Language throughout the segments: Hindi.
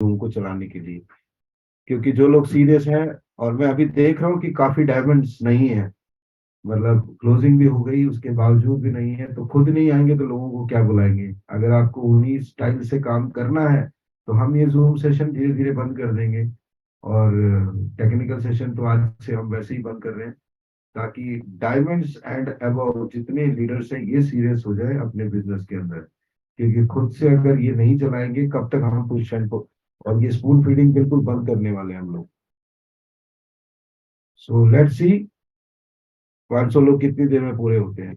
उनको चलाने के लिए, क्योंकि जो लोग सीरियस हैं, और मैं अभी देख रहा हूँ कि काफी डायमंड्स नहीं है, मतलब क्लोजिंग भी हो गई उसके बावजूद भी नहीं है, तो खुद नहीं आएंगे तो लोगों को क्या बुलाएंगे। अगर आपको उन्हीं स्टाइल से काम करना है तो हम ये जूम सेशन धीरे धीरे बंद कर देंगे, और टेक्निकल सेशन तो आज से हम वैसे ही बंद कर रहे हैं, ताकि डायमंड्स एंड अबव जितने लीडर्स हैं ये सीरियस हो जाए अपने बिजनेस के अंदर, क्योंकि खुद से अगर ये नहीं चलाएंगे कब तक हम पोजिशन को, और ये स्पून फीडिंग बिल्कुल बंद करने वाले हैं हम लोग। सो लेट्स सी 500 लोग कितनी देर में पूरे होते हैं।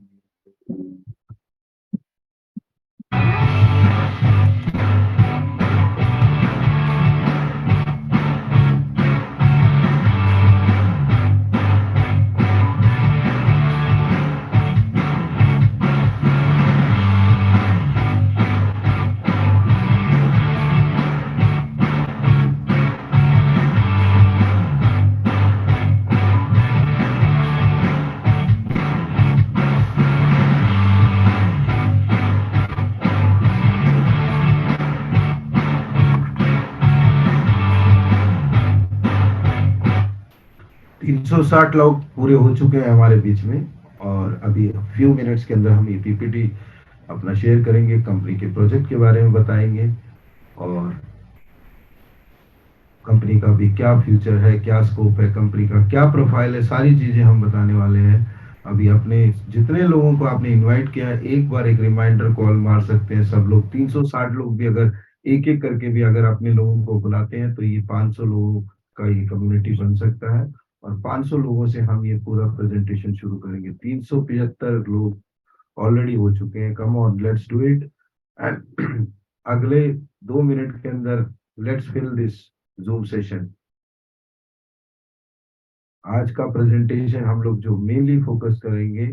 360 लोग पूरे हो चुके हैं हमारे बीच में, और अभी फ्यू मिनट्स के अंदर हम ये पीपीटी अपना शेयर करेंगे, कंपनी के प्रोजेक्ट के बारे में बताएंगे, और कंपनी का भी क्या फ्यूचर है, क्या स्कोप है, कंपनी का क्या प्रोफाइल है, सारी चीजें हम बताने वाले हैं। अभी अपने जितने लोगों को आपने इनवाइट किया है एक बार एक रिमाइंडर कॉल मार सकते हैं सब लोग, 360 लोग भी अगर एक एक करके भी अगर अपने लोगों को बुलाते हैं तो ये 500 लोगों का ये कम्युनिटी बन सकता है, और 500 लोगों से हम ये पूरा प्रेजेंटेशन शुरू करेंगे। 375 लोग ऑलरेडी हो चुके हैं, come on let's do it. And अगले 2 मिनट के अंदर let's fill this Zoom session. आज का प्रेजेंटेशन हम लोग जो मेनली फोकस करेंगे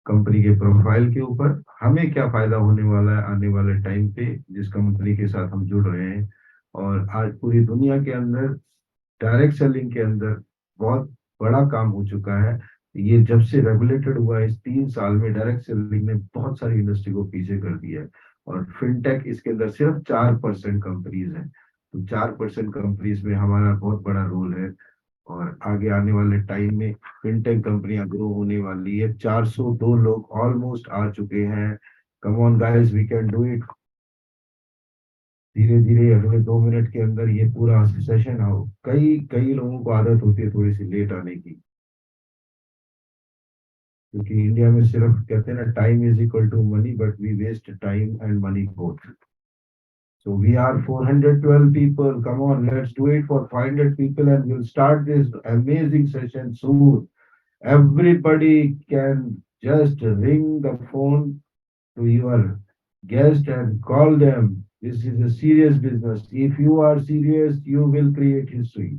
कंपनी के प्रोफाइल के ऊपर, हमें क्या फायदा होने वाला है आने वाले टाइम पे जिस कंपनी के साथ हम जुड़ रहे हैं। और आज पूरी दुनिया के अंदर डायरेक्ट सेलिंग के अंदर बहुत बड़ा काम हो चुका है। ये जब से रेगुलेटेड हुआ है, इस 3 साल में डायरेक्ट सेलिंग ने बहुत सारी इंडस्ट्री को पीछे कर दिया है, और फिनटेक इसके अंदर सिर्फ 4% कंपनीज हैं, तो 4% कंपनीज में हमारा बहुत बड़ा रोल है। और आगे आने वाले टाइम में फिनटेक कंपनियां ग्रो होने वाली है। 402 लोग ऑलमोस्ट आ चुके हैं। Come on guys, we can do it. धीरे धीरे अगले 2 मिनट के अंदर ये पूरा सेशन आओ। कई कई लोगों को आदत होती है थोड़ी सी लेट आने की, क्योंकि इंडिया में सिर्फ कहते हैं ना, time is equal to money, but we waste time and money both. So we are 412 people. Come on, let's do it for 500 people, and we'll start this amazing session soon. Everybody can just ring the phone to your guest and call them. This is a serious business. If you are serious, you will create history.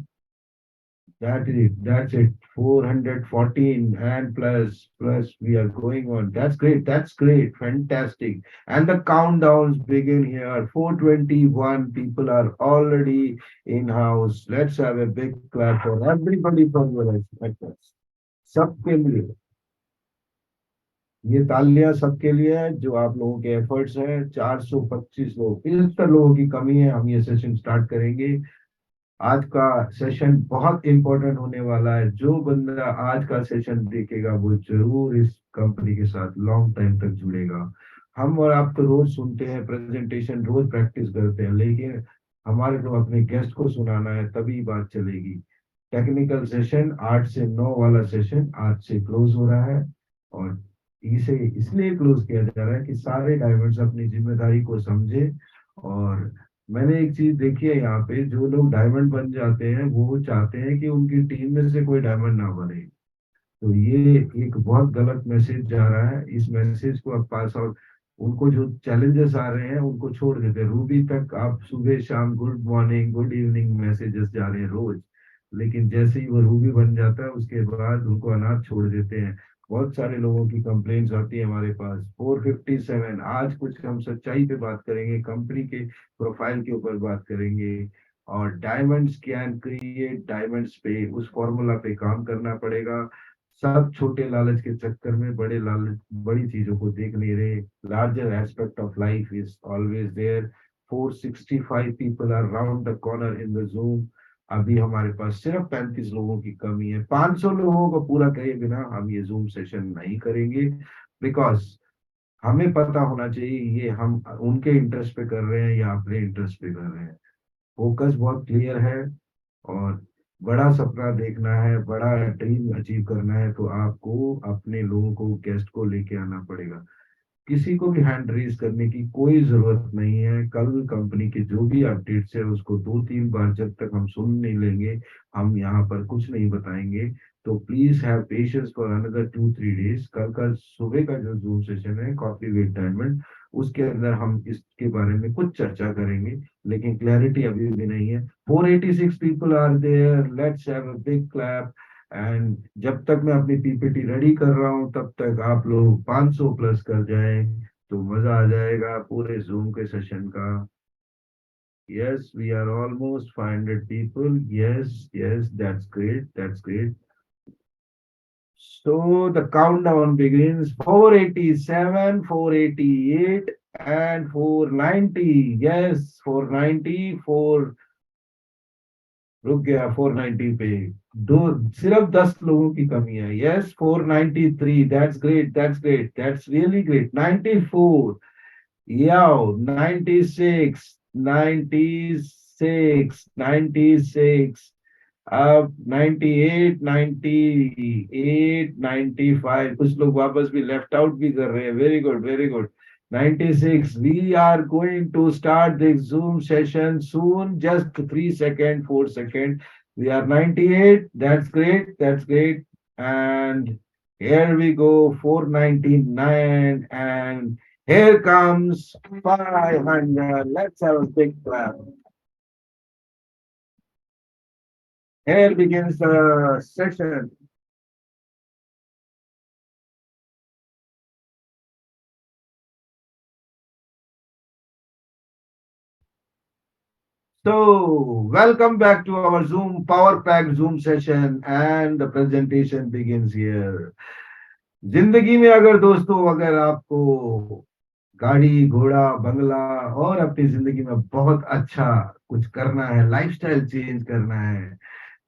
That is it. That's it. 414 and plus we are going on. That's great. That's great. Fantastic. And the countdowns begin here. 421 people are already in house. Let's have a big clap for everybody from your expectations. सबके लिए ये तालियां सबके लिए है जो आप लोगों के एफर्ट्स हैं। 425 लोग, 75 लोगों की कमी है। हम ये सेशन स्टार्ट करेंगे। आज का सेशन बहुत इंपॉर्टेंट होने वाला है। जो बंदा आज का सेशन देखेगा वो जरूर इस कंपनी के साथ लॉन्ग टाइम तक जुड़ेगा। हम और आप तो रोज सुनते हैं प्रेजेंटेशन, रोज प्रैक्टिस करते हैं, लेकिन हमारे को अपने गेस्ट को सुनाना है, तभी बात चलेगी। टेक्निकल सेशन 8 से 9 वाला सेशन आज से क्लोज हो रहा है, और इसे इसलिए क्लोज किया जा रहा है कि सारे डायमंड्स अपनी जिम्मेदारी को समझे। और मैंने एक चीज देखी है यहाँ पे, जो लोग डायमंड बन जाते हैं वो चाहते हैं कि उनकी टीम में से कोई डायमंड ना बने। तो ये एक बहुत गलत मैसेज जा रहा है। इस मैसेज को अब पास आउट, उनको जो चैलेंजेस आ रहे हैं उनको छोड़ देते हैं। रूबी तक आप सुबह शाम good morning good evening messages जा रहे हैं रोज, लेकिन जैसे ही वो रूबी बन जाता है उसके बाद उनको अनाथ छोड़ देते हैं। बहुत सारे लोगों की कंप्लेंट्स आती है हमारे पास। 457, आज कुछ हम सच्चाई पे बात करेंगे, कंपनी के प्रोफाइल के ऊपर बात करेंगे, और डायमंड्स कैन क्रिएट डायमंड्स पे उस फॉर्मूला पे काम करना पड़ेगा। सब छोटे लालच के चक्कर में बड़े लालच, बड़ी चीजों को देख नहीं रहे। Larger aspect of life is always there. 465 people are round the corner in the Zoom. अभी हमारे पास सिर्फ 35 लोगों की कमी है। 500 लोगों को पूरा करे बिना हम ये जूम सेशन नहीं करेंगे, बिकॉज हमें पता होना चाहिए ये हम उनके इंटरेस्ट पे कर रहे हैं या अपने इंटरेस्ट पे कर रहे हैं। फोकस बहुत क्लियर है, और बड़ा सपना देखना है, बड़ा ड्रीम अचीव करना है, तो आपको अपने लोगों को, गेस्ट को लेके आना पड़ेगा। किसी को भी हैंड रेज करने की कोई जरूरत नहीं है। कल कंपनी के जो भी अपडेट्स है उसको 2-3 बार जब तक हम सुन नहीं लेंगे, हम यहाँ पर कुछ नहीं बताएंगे। तो please have patience for another 2-3 days. कल का सुबह का जो जूम सेशन है कॉफी विद डायमंड, उसके अंदर हम इसके बारे में कुछ चर्चा करेंगे, लेकिन क्लैरिटी अभी भी नहीं है। 486 people are there, let's have a big clap. And जब तक मैं अपनी पीपीटी रेडी कर रहा हूं तब तक आप लोग 500 प्लस कर जाएं, तो मजा आ जाएगा पूरे जूम के सेशन का। Yes, we are almost 500 people. Yes yes, that's great, that's great. So the countdown begins. 487, 488 and 490. Yes, 490, 4 रुक गया 490 पे। दो, सिर्फ 10 लोगों की कमी है। Yes, 493, that's great, that's great, that's really great. 94, याओ, 96, 96, 96, अब 98, 98, 95। कुछ लोग वापस भी लेफ्ट आउट भी कर रहे हैं। Very good, very good. 96, we are going to start this Zoom session soon, just 3 second, 4 second. We are 98, that's great, that's great. And here we go, 499, and here comes 500. Let's have a big clap. Here begins the session. So, welcome back to our Zoom Power Pack Zoom session, and the presentation begins here. जिंदगी में अगर दोस्तों, अगर आपको गाड़ी घोड़ा बंगला और अपनी जिंदगी में बहुत अच्छा कुछ करना है, लाइफस्टाइल चेंज करना है,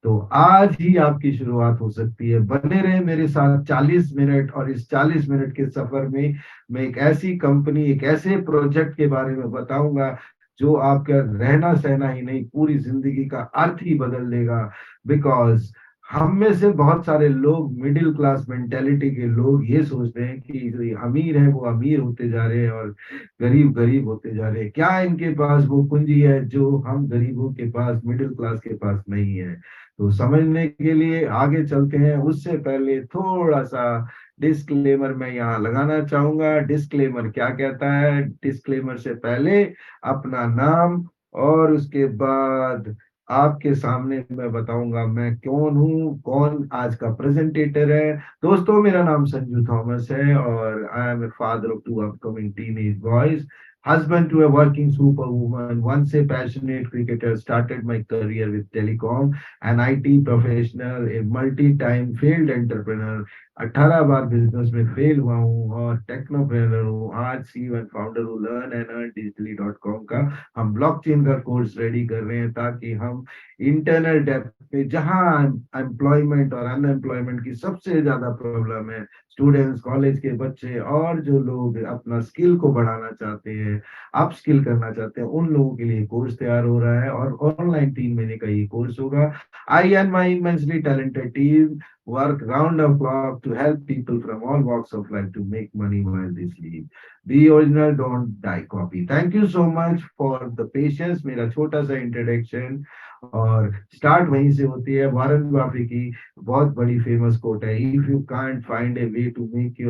तो आज ही आपकी शुरुआत हो सकती है। बने रहे मेरे साथ 40 मिनट, और इस 40 मिनट के सफर में मैं एक ऐसी कंपनी, एक ऐसे प्रोजेक्ट के बारे में बताऊंगा जो आपका रहना सहना ही नहीं, पूरी जिंदगी का अर्थ ही बदल देगा। बिकॉज हम में से बहुत सारे लोग, मिडिल क्लास मेंटेलिटी के लोग, ये सोचते हैं कि जो ये अमीर है वो अमीर होते जा रहे हैं और गरीब गरीब होते जा रहे हैं। क्या इनके पास वो पूंजी है जो हम गरीबों के पास, मिडिल क्लास के पास नहीं है? तो समझने के लिए आगे चलते हैं। उससे पहले थोड़ा सा डिस्क्लेमर मैं यहाँ लगाना चाहूंगा। डिस्क्लेमर क्या कहता है? डिस्क्लेमर से पहले अपना नाम, और उसके बाद आपके सामने मैं बताऊंगा मैं कौन हूँ, कौन आज का प्रेजेंटेटर है। दोस्तों, मेरा नाम संजू थॉमस है, और I am a father of 2 upcoming teenage boys, husband to a working superwoman, once a passionate cricketer, started my career with telecom, an IT professional, a multi-time failed entrepreneur, 18 bar business में फेल हुआ हूँ, और टेक्नोप्रेनर हूँ। आज सीईओ एंड फाउंडर हूँ learnandearndigitally.com का। हम ब्लॉकचेन का कोर्स रेडी कर रहे हैं ताकि हम इंटरनल डेप्थ पे, जहां एम्प्लॉयमेंट और अनएम्प्लॉयमेंट की सबसे ज्यादा प्रॉब्लम है, स्टूडेंट्स, कॉलेज के बच्चे और जो लोग अपना स्किल को बढ़ाना चाहते हैं, अप स्किल करना चाहते हैं, उन लोगों के लिए कोर्स तैयार हो रहा है। और ऑनलाइन 3 महीने का ये कोर्स होगा। I and my immensely talented team work round the clock to help people from all walks of life to make money while they sleep. Be original, don't die copy. Thank you so much for the patience. मेरा छोटा सा इंट्रोडक्शन, और स्टार्ट वहीं से होती है। वॉरेन बफेट की बहुत बड़ी फेमस कोट है, if you can't find a way to make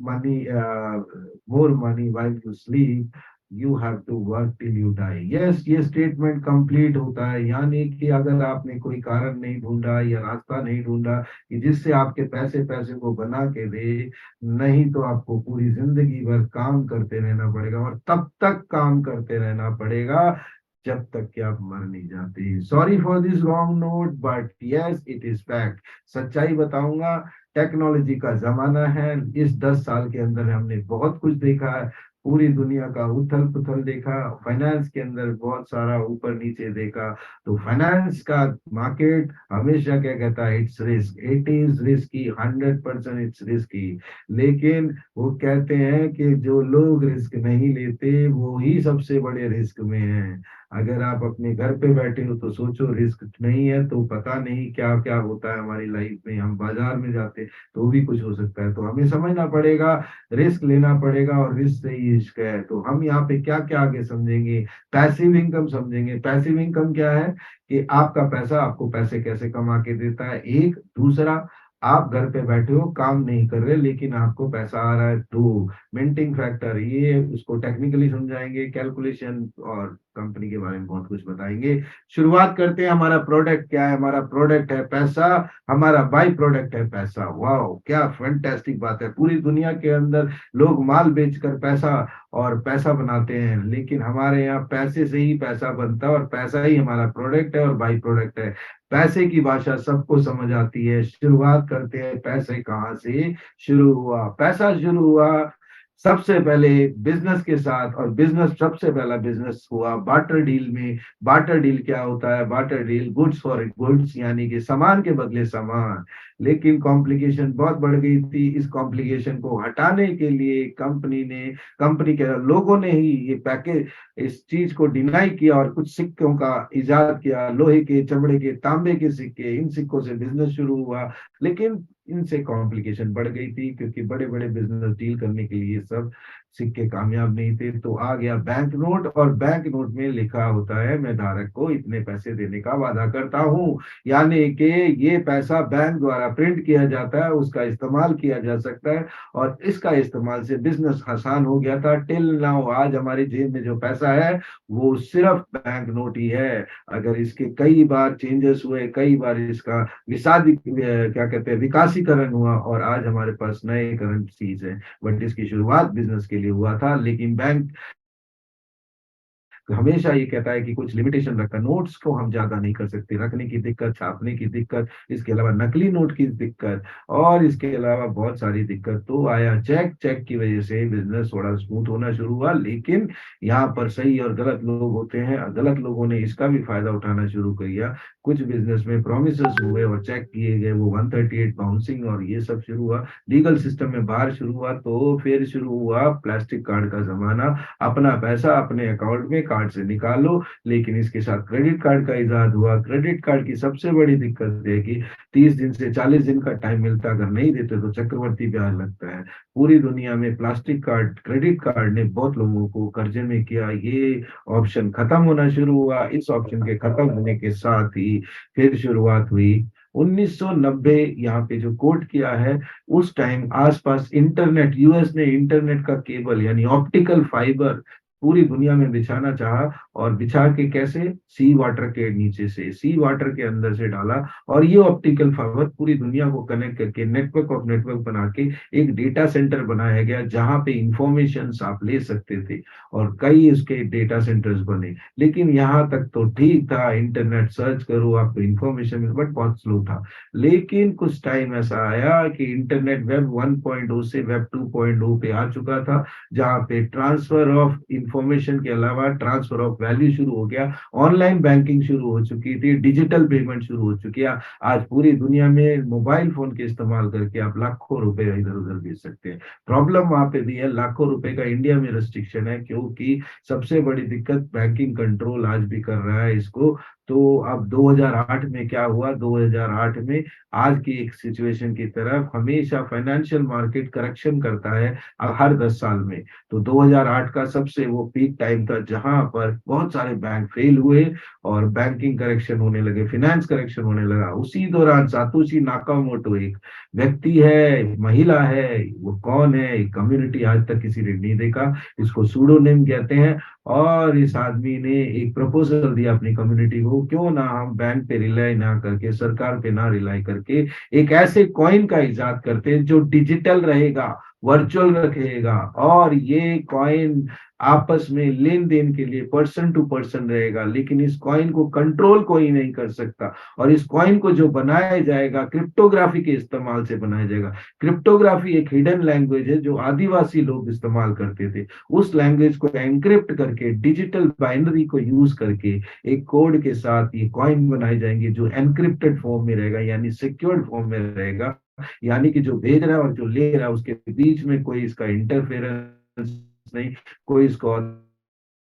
money more money while you sleep, you have to work till you die. Yes, ये स्टेटमेंट कंप्लीट होता है, यानी कि अगर आपने कोई कारण नहीं ढूंढा या रास्ता नहीं ढूंढा कि जिससे आपके पैसे पैसे को बना के दे, नहीं तो आपको पूरी जिंदगी भर काम करते रहना पड़ेगा, और तब तक काम करते रहना पड़ेगा जब तक कि आप मर नहीं जाते। Sorry for this wrong note, but yes, it is fact. सच्चाई बताऊंगा, टेक्नोलॉजी का जमाना है। इस 10 साल के अंदर हमने बहुत कुछ देखा है। पूरी दुनिया का उथल पुथल देखा, फाइनेंस के अंदर बहुत सारा ऊपर नीचे देखा। तो फाइनेंस का मार्केट हमेशा क्या कहता है, it's risk, it is risky, 100% it's risky. लेकिन वो कहते हैं कि जो लोग रिस्क नहीं लेते वो ही सबसे बड़े रिस्क में हैं। अगर आप अपने घर पे बैठे हो तो सोचो रिस्क नहीं है तो पता नहीं क्या क्या होता है हमारी लाइफ में। हम बाजार में जाते तो भी कुछ हो सकता है। तो हमें समझना पड़ेगा, रिस्क लेना पड़ेगा, और रिस्क से ही इश्क है। तो हम यहाँ पे क्या क्या आगे समझेंगे, पैसिव इनकम समझेंगे। पैसिव इनकम क्या है कि आपका पैसा आपको पैसे कैसे कमा के देता है, एक। दूसरा, आप घर पे बैठे हो, काम नहीं कर रहे, लेकिन आपको पैसा आ रहा है। दो, मिंटिंग फैक्टर, ये उसको टेक्निकली समझाएंगे, कैलकुलेशन और कंपनी के बारे में बहुत कुछ बताएंगे। शुरुआत करते हैं। हमारा प्रोडक्ट क्या है? हमारा प्रोडक्ट है पैसा, हमारा बाई प्रोडक्ट है पैसा। वाह, क्या फैंटास्टिक बात है। पूरी दुनिया के अंदर लोग माल बेचकर पैसा और पैसा बनाते हैं, लेकिन हमारे यहाँ पैसे से ही पैसा बनता है, और पैसा ही हमारा प्रोडक्ट है और बाई प्रोडक्ट है। पैसे की भाषा सबको समझ आती है। शुरुआत करते हैं, पैसे कहाँ से शुरू हुआ? पैसा शुरू हुआ सबसे पहले बिजनेस के साथ, और बिजनेस सबसे पहला बिजनेस हुआ बार्टर डील में। बार्टर डील क्या होता है? Barter deal, goods for goods, यानी कि सामान के बदले सामान। लेकिन कॉम्प्लिकेशन बहुत बढ़ गई थी। इस कॉम्प्लिकेशन को हटाने के लिए कंपनी के लोगों ने ही ये पैकेज, इस चीज को डिनाई किया और कुछ सिक्कों का इजाद किया, लोहे के, चमड़े के, तांबे के सिक्के। इन सिक्कों से बिजनेस शुरू हुआ, लेकिन इनसे कॉम्प्लिकेशन बढ़ गई थी, क्योंकि बड़े बड़े बिजनेस डील करने के लिए सब सिक्के कामयाब नहीं थे। तो आ गया बैंक नोट, और बैंक नोट में लिखा होता है मैं धारक को इतने पैसे देने का वादा करता हूँ। यानी कि ये पैसा बैंक द्वारा प्रिंट किया जाता है, उसका इस्तेमाल किया जा सकता है, और इसका इस्तेमाल से बिजनेस आसान हो गया था। टिल नाउ, आज हमारी जेब में जो पैसा है वो सिर्फ बैंक नोट ही है। अगर इसके कई बार चेंजेस हुए, कई बार इसका क्या कहते हैं, विकासीकरण हुआ, और आज हमारे पास नए करेंसीज है। बट इसकी शुरुआत बिजनेस के लिए हुआ था। लेकिन बैंक हमेशा ये कहता है कि कुछ लिमिटेशन रखा, नोट्स को हम ज्यादा नहीं कर सकते, रखने की दिक्कत, छापने की दिक्कत, इसके अलावा नकली नोट की दिक्कत, और इसके अलावा बहुत सारी दिक्कत। तो आया चेक, चेक की वजह से बिजनेस थोड़ा स्मूथ होना शुरू हुआ। लेकिन यहाँ पर सही और गलत लोग होते हैं, गलत लोगों ने इसका भी फायदा उठाना शुरू कर दिया। कुछ बिजनेस में प्रोमिस हुए और चेक किए गए, वो 138 बाउंसिंग और ये सब शुरू हुआ, लीगल सिस्टम में बाहर शुरू हुआ। तो फिर शुरू हुआ प्लास्टिक कार्ड का जमाना। अपना पैसा अपने अकाउंट में कार्ड से निकालो। लेकिन इसके साथ क्रेडिट कार्ड का इजाद हुआ। क्रेडिट कार्ड की सबसे बड़ी दिक्कत है कि 30 दिन से 40 दिन का टाइम मिलता, अगर नहीं देते तो चक्रवर्ती ब्याज लगता है। पूरी दुनिया में प्लास्टिक कार्ड, क्रेडिट कार्ड ने बहुत लोगों को कर्जे में किया। ये ऑप्शन खत्म होना शुरू हुआ। इस ऑप्शन के खत्म होने के साथ ही फिर शुरुआत हुई 1990। यहाँ पे जो कोट किया है, उस टाइम आसपास इंटरनेट, यूएस ने इंटरनेट का केबल यानी ऑप्टिकल फाइबर पूरी दुनिया में बिछाना चाहा। और बिछा के कैसे? सी वाटर के नीचे से, सी वाटर के अंदर से डाला। और ये ऑप्टिकल फाइबर पूरी दुनिया को कनेक्ट करके नेटवर्क ऑफ नेटवर्क बना के एक डेटा सेंटर बनाया गया, जहां पे इंफॉर्मेशन आप ले सकते थे। और कई उसके डेटा सेंटर्स बने। लेकिन यहाँ तक तो ठीक था, इंटरनेट सर्च करो आपको इंफॉर्मेशन मिल, बट बहुत स्लो था। लेकिन कुछ टाइम ऐसा आया कि इंटरनेट वेब 1.0 से वेब 2.0 पे आ चुका था, जहां पे ट्रांसफर ऑफ इंफॉर्मेशन के अलावा ट्रांसफर ऑफ वैल्यू शुरू हो गया। ऑनलाइन बैंकिंग शुरू हो चुकी थी, डिजिटल पेमेंट शुरू हो चुकी है। आज पूरी दुनिया में मोबाइल फोन के इस्तेमाल करके आप लाखों रुपए इधर उधर भेज सकते हैं। प्रॉब्लम वहां पे भी है, लाखों रुपए का इंडिया में रेस्ट्रिक्शन है, क्योंकि सबसे बड़ी दिक्कत बैंकिंग कंट्रोल आज भी कर रहा है इसको। तो अब 2008 में क्या हुआ? 2008 में आज की एक सिचुएशन की तरफ हमेशा फाइनेंशियल मार्केट करेक्शन करता है हर 10 साल में। तो 2008 का सबसे वो पीक टाइम था, जहां पर बहुत सारे बैंक फेल हुए और बैंकिंग करेक्शन होने लगे, फिनेंस करेक्शन होने लगा। उसी दौरान सातोशी नाकामोटो एक व्यक्ति है, महिला है, वो कौन है? कम्युनिटी आज तक किसी ने नहीं देखा, इसको सूडोनेम कहते हैं। और इस आदमी ने एक प्रपोजल दिया अपनी कम्युनिटी को, क्यों ना हम बैंक पे रिलाई ना करके, सरकार पे ना रिलाई करके, एक ऐसे कॉइन का इजाद करते हैं जो डिजिटल रहेगा, वर्चुअल रखेगा। और ये कॉइन आपस में लेन देन के लिए पर्सन टू पर्सन रहेगा, लेकिन इस कॉइन को कंट्रोल कोई नहीं कर सकता। और इस कॉइन को जो बनाया जाएगा क्रिप्टोग्राफी के इस्तेमाल से बनाया जाएगा। क्रिप्टोग्राफी एक हिडन लैंग्वेज है जो आदिवासी लोग इस्तेमाल करते थे। उस लैंग्वेज को एनक्रिप्ट करके डिजिटल बाइनरी को यूज करके एक कोड के साथ ये कॉइन बनाए जाएंगे जो एनक्रिप्टेड फॉर्म में रहेगा, यानी सिक्योर्ड फॉर्म में रहेगा। यानी कि जो भेज रहा है और जो ले रहा है उसके बीच में कोई इसका इंटरफेरेंस नहीं, कोई इसको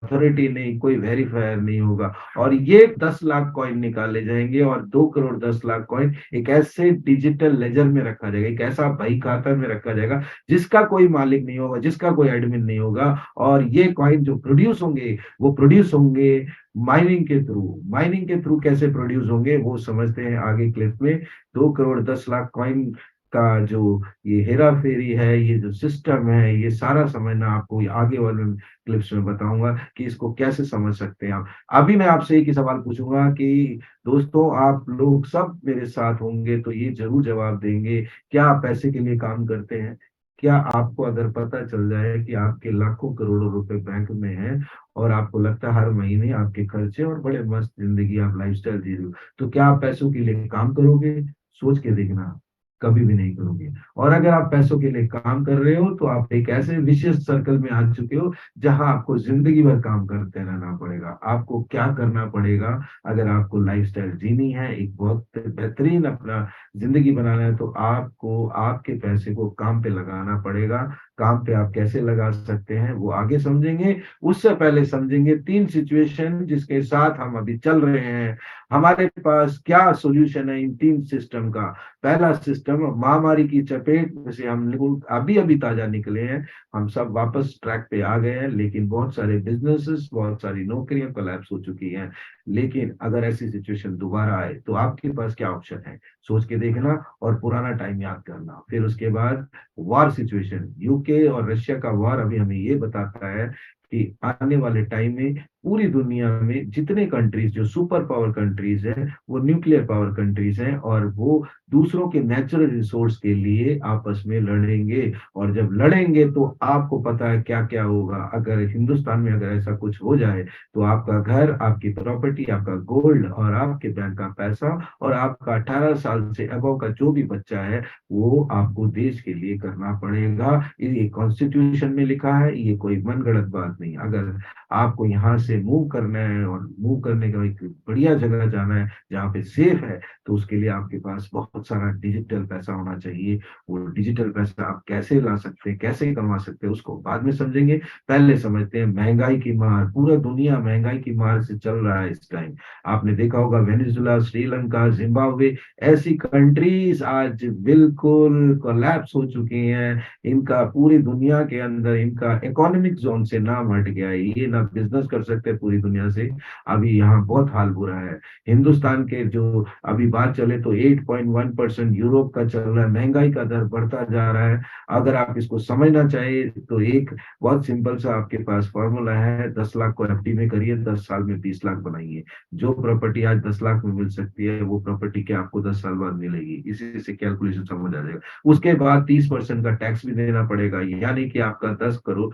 अथॉरिटी नहीं, कोई वेरीफायर नहीं होगा। और ये 10 लाख कॉइन निकाले जाएंगे और 2 करोड़ 10 लाख कॉइन एक ऐसे डिजिटल लेजर में रखा जाएगा, एक ऐसा बही खाता में रखा जाएगा जिसका कोई मालिक नहीं होगा, जिसका कोई एडमिन नहीं होगा। और ये कॉइन जो प्रोड्यूस होंगे वो प्रोड्यूस होंगे माइनिंग के थ्रू। माइनिंग के थ्रू कैसे प्रोड्यूस होंगे वो समझते हैं आगे क्लिप में। 2 करोड़ 10 लाख कॉइन का जो ये हेरा फेरी है, ये जो सिस्टम है, ये सारा समझना आपको आगे वाले क्लिप्स में बताऊंगा कि इसको कैसे समझ सकते हैं आप। अभी मैं आपसे एक ही सवाल पूछूंगा कि दोस्तों आप लोग सब मेरे साथ होंगे तो ये जरूर जवाब देंगे, क्या आप पैसे के लिए काम करते हैं? क्या आपको अगर पता चल जाए कि आपके लाखों करोड़ों रुपए बैंक में है और आपको लगता है हर महीने आपके खर्चे और बड़े मस्त जिंदगी आप लाइफस्टाइल जी रहे हो, तो क्या आप पैसों के लिए काम करोगे? सोच के देखना, कभी भी नहीं करोगे। और अगर आप पैसों के लिए काम कर रहे हो तो आप एक ऐसे विशेष सर्कल में आ चुके हो जहां आपको जिंदगी भर काम करते रहना पड़ेगा। आपको क्या करना पड़ेगा? अगर आपको लाइफस्टाइल जीनी है, एक बहुत बेहतरीन अपना जिंदगी बनाना है, तो आपको आपके पैसे को काम पे लगाना पड़ेगा। काम पे आप कैसे लगा सकते हैं वो आगे समझेंगे। उससे पहले समझेंगे 3 सिचुएशन जिसके साथ हम अभी चल रहे हैं। हमारे पास क्या सोल्यूशन है इन 3 सिस्टम का? पहला सिस्टम, महामारी की चपेट में से हम लोग अभी अभी ताजा निकले हैं, हम सब वापस ट्रैक पे आ गए हैं, लेकिन बहुत सारे बिजनेसेस, बहुत सारी नौकरियां कोलैप्स हो चुकी हैं। लेकिन अगर ऐसी सिचुएशन दोबारा आए तो आपके पास क्या ऑप्शन है? सोच के देखना और पुराना टाइम याद करना। फिर उसके बाद वॉर सिचुएशन, यूके और रशिया का वॉर अभी हमें ये बताता है कि आने वाले टाइम में पूरी दुनिया में जितने कंट्रीज जो सुपर पावर कंट्रीज हैं वो न्यूक्लियर पावर कंट्रीज हैं, और वो दूसरों के नेचुरल रिसोर्स के लिए आपस में लड़ेंगे। और जब लड़ेंगे तो आपको पता है क्या क्या होगा। अगर हिंदुस्तान में अगर ऐसा कुछ हो जाए तो आपका घर, आपकी प्रॉपर्टी, आपका गोल्ड और आपके बैंक का पैसा और आपका 18 साल से अबव का जो भी बच्चा है वो आपको देश के लिए करना पड़ेगा। ये कॉन्स्टिट्यूशन में लिखा है, ये कोई मनगढ़ंत बात नहीं। अगर आपको यहाँ से मूव करना है और मूव करने का एक बढ़िया जगह जाना है जहाँ पे सेफ है, तो उसके लिए आपके पास बहुत सारा डिजिटल पैसा होना चाहिए। वो डिजिटल पैसा आप कैसे ला सकते हैं, कैसे कमा सकते हैं, उसको बाद में समझेंगे। पहले समझते हैं महंगाई की मार। पूरा दुनिया महंगाई की मार से चल रहा है इस टाइम। आपने देखा होगा वेनेजुला, श्रीलंका, जिम्बाब्वे, ऐसी कंट्रीज आज बिल्कुल कोलैप्स हो चुकी हैं। इनका पूरी दुनिया के अंदर इनका इकोनॉमिक जोन से नाम हट गया है, ये ना बिजनेस कर सकते पूरी दुनिया से। अभी यहाँ बहुत हाल बुरा है। हिंदुस्तान के जो अभी बात चले तो 8.1% यूरोप का चल रहा है, महंगाई का दर बढ़ता जा रहा है। अगर आप इसको समझना चाहे तो एक बहुत सिंपल सा आपके पास फॉर्मूला है, 10 लाख को एफडी में करिए, 10 साल में 20 लाख बनाइए। जो प्रॉपर्टी आज 10 लाख में मिल सकती है वो प्रॉपर्टी क्या आपको 10 साल बाद मिलेगी। इसी से कैलकुलेशन समझ आ जाएगा। उसके बाद 30% का टैक्स भी देना पड़ेगा, यानी कि आपका 10 करोड़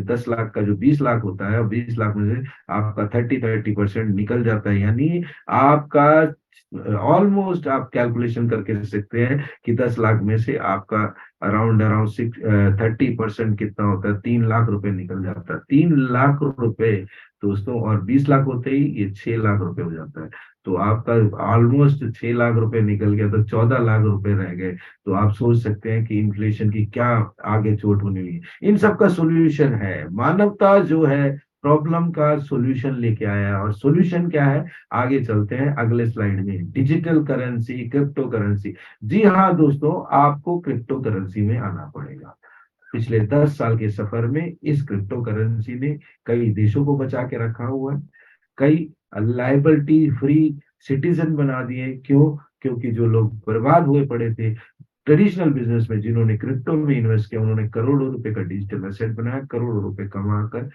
10 लाख का जो 20 लाख होता है, 20 लाख में से आपका 30% निकल जाता है। यानी आपका ऑलमोस्ट आप कैलकुलेशन करके दे सकते हैं कि 10 लाख में से आपका अराउंड अराउंड 30% कितना होता है, 3 लाख रुपए निकल जाता है। 3 लाख रुपए दोस्तों, और 20 लाख होते ही ये 6 लाख रुपए हो जाता है। तो आपका ऑलमोस्ट 6 लाख रुपए निकल गया तो 14 लाख रुपए रह गए। तो आप सोच सकते हैं कि इन्फ्लेशन की क्या आगे चोट होने वाली है। इन सब का सोल्यूशन है मानवता जो है, प्रॉब्लम का सोल्यूशन लेके आया है। और सोल्यूशन क्या है, आगे चलते हैं अगले स्लाइड में। Digital currency, crypto currency. जी हाँ दोस्तों, आपको क्रिप्टो करेंसी में आना पड़ेगा। पिछले 10 साल के सफर में इस क्रिप्टो करेंसी ने कई देशों को बचा के रखा हुआ है, कई लाइबिलिटी फ्री सिटीजन बना दिए। क्यों? क्योंकि जो लोग बर्बाद हुए पड़े थे ट्रेडिशनल बिजनेस में जिन्होंने क्रिप्टो में इन्वेस्ट किया, उन्होंने करोड़ों रुपए का डिजिटल एसेट बनाया, करोड़ों रुपए कमाकर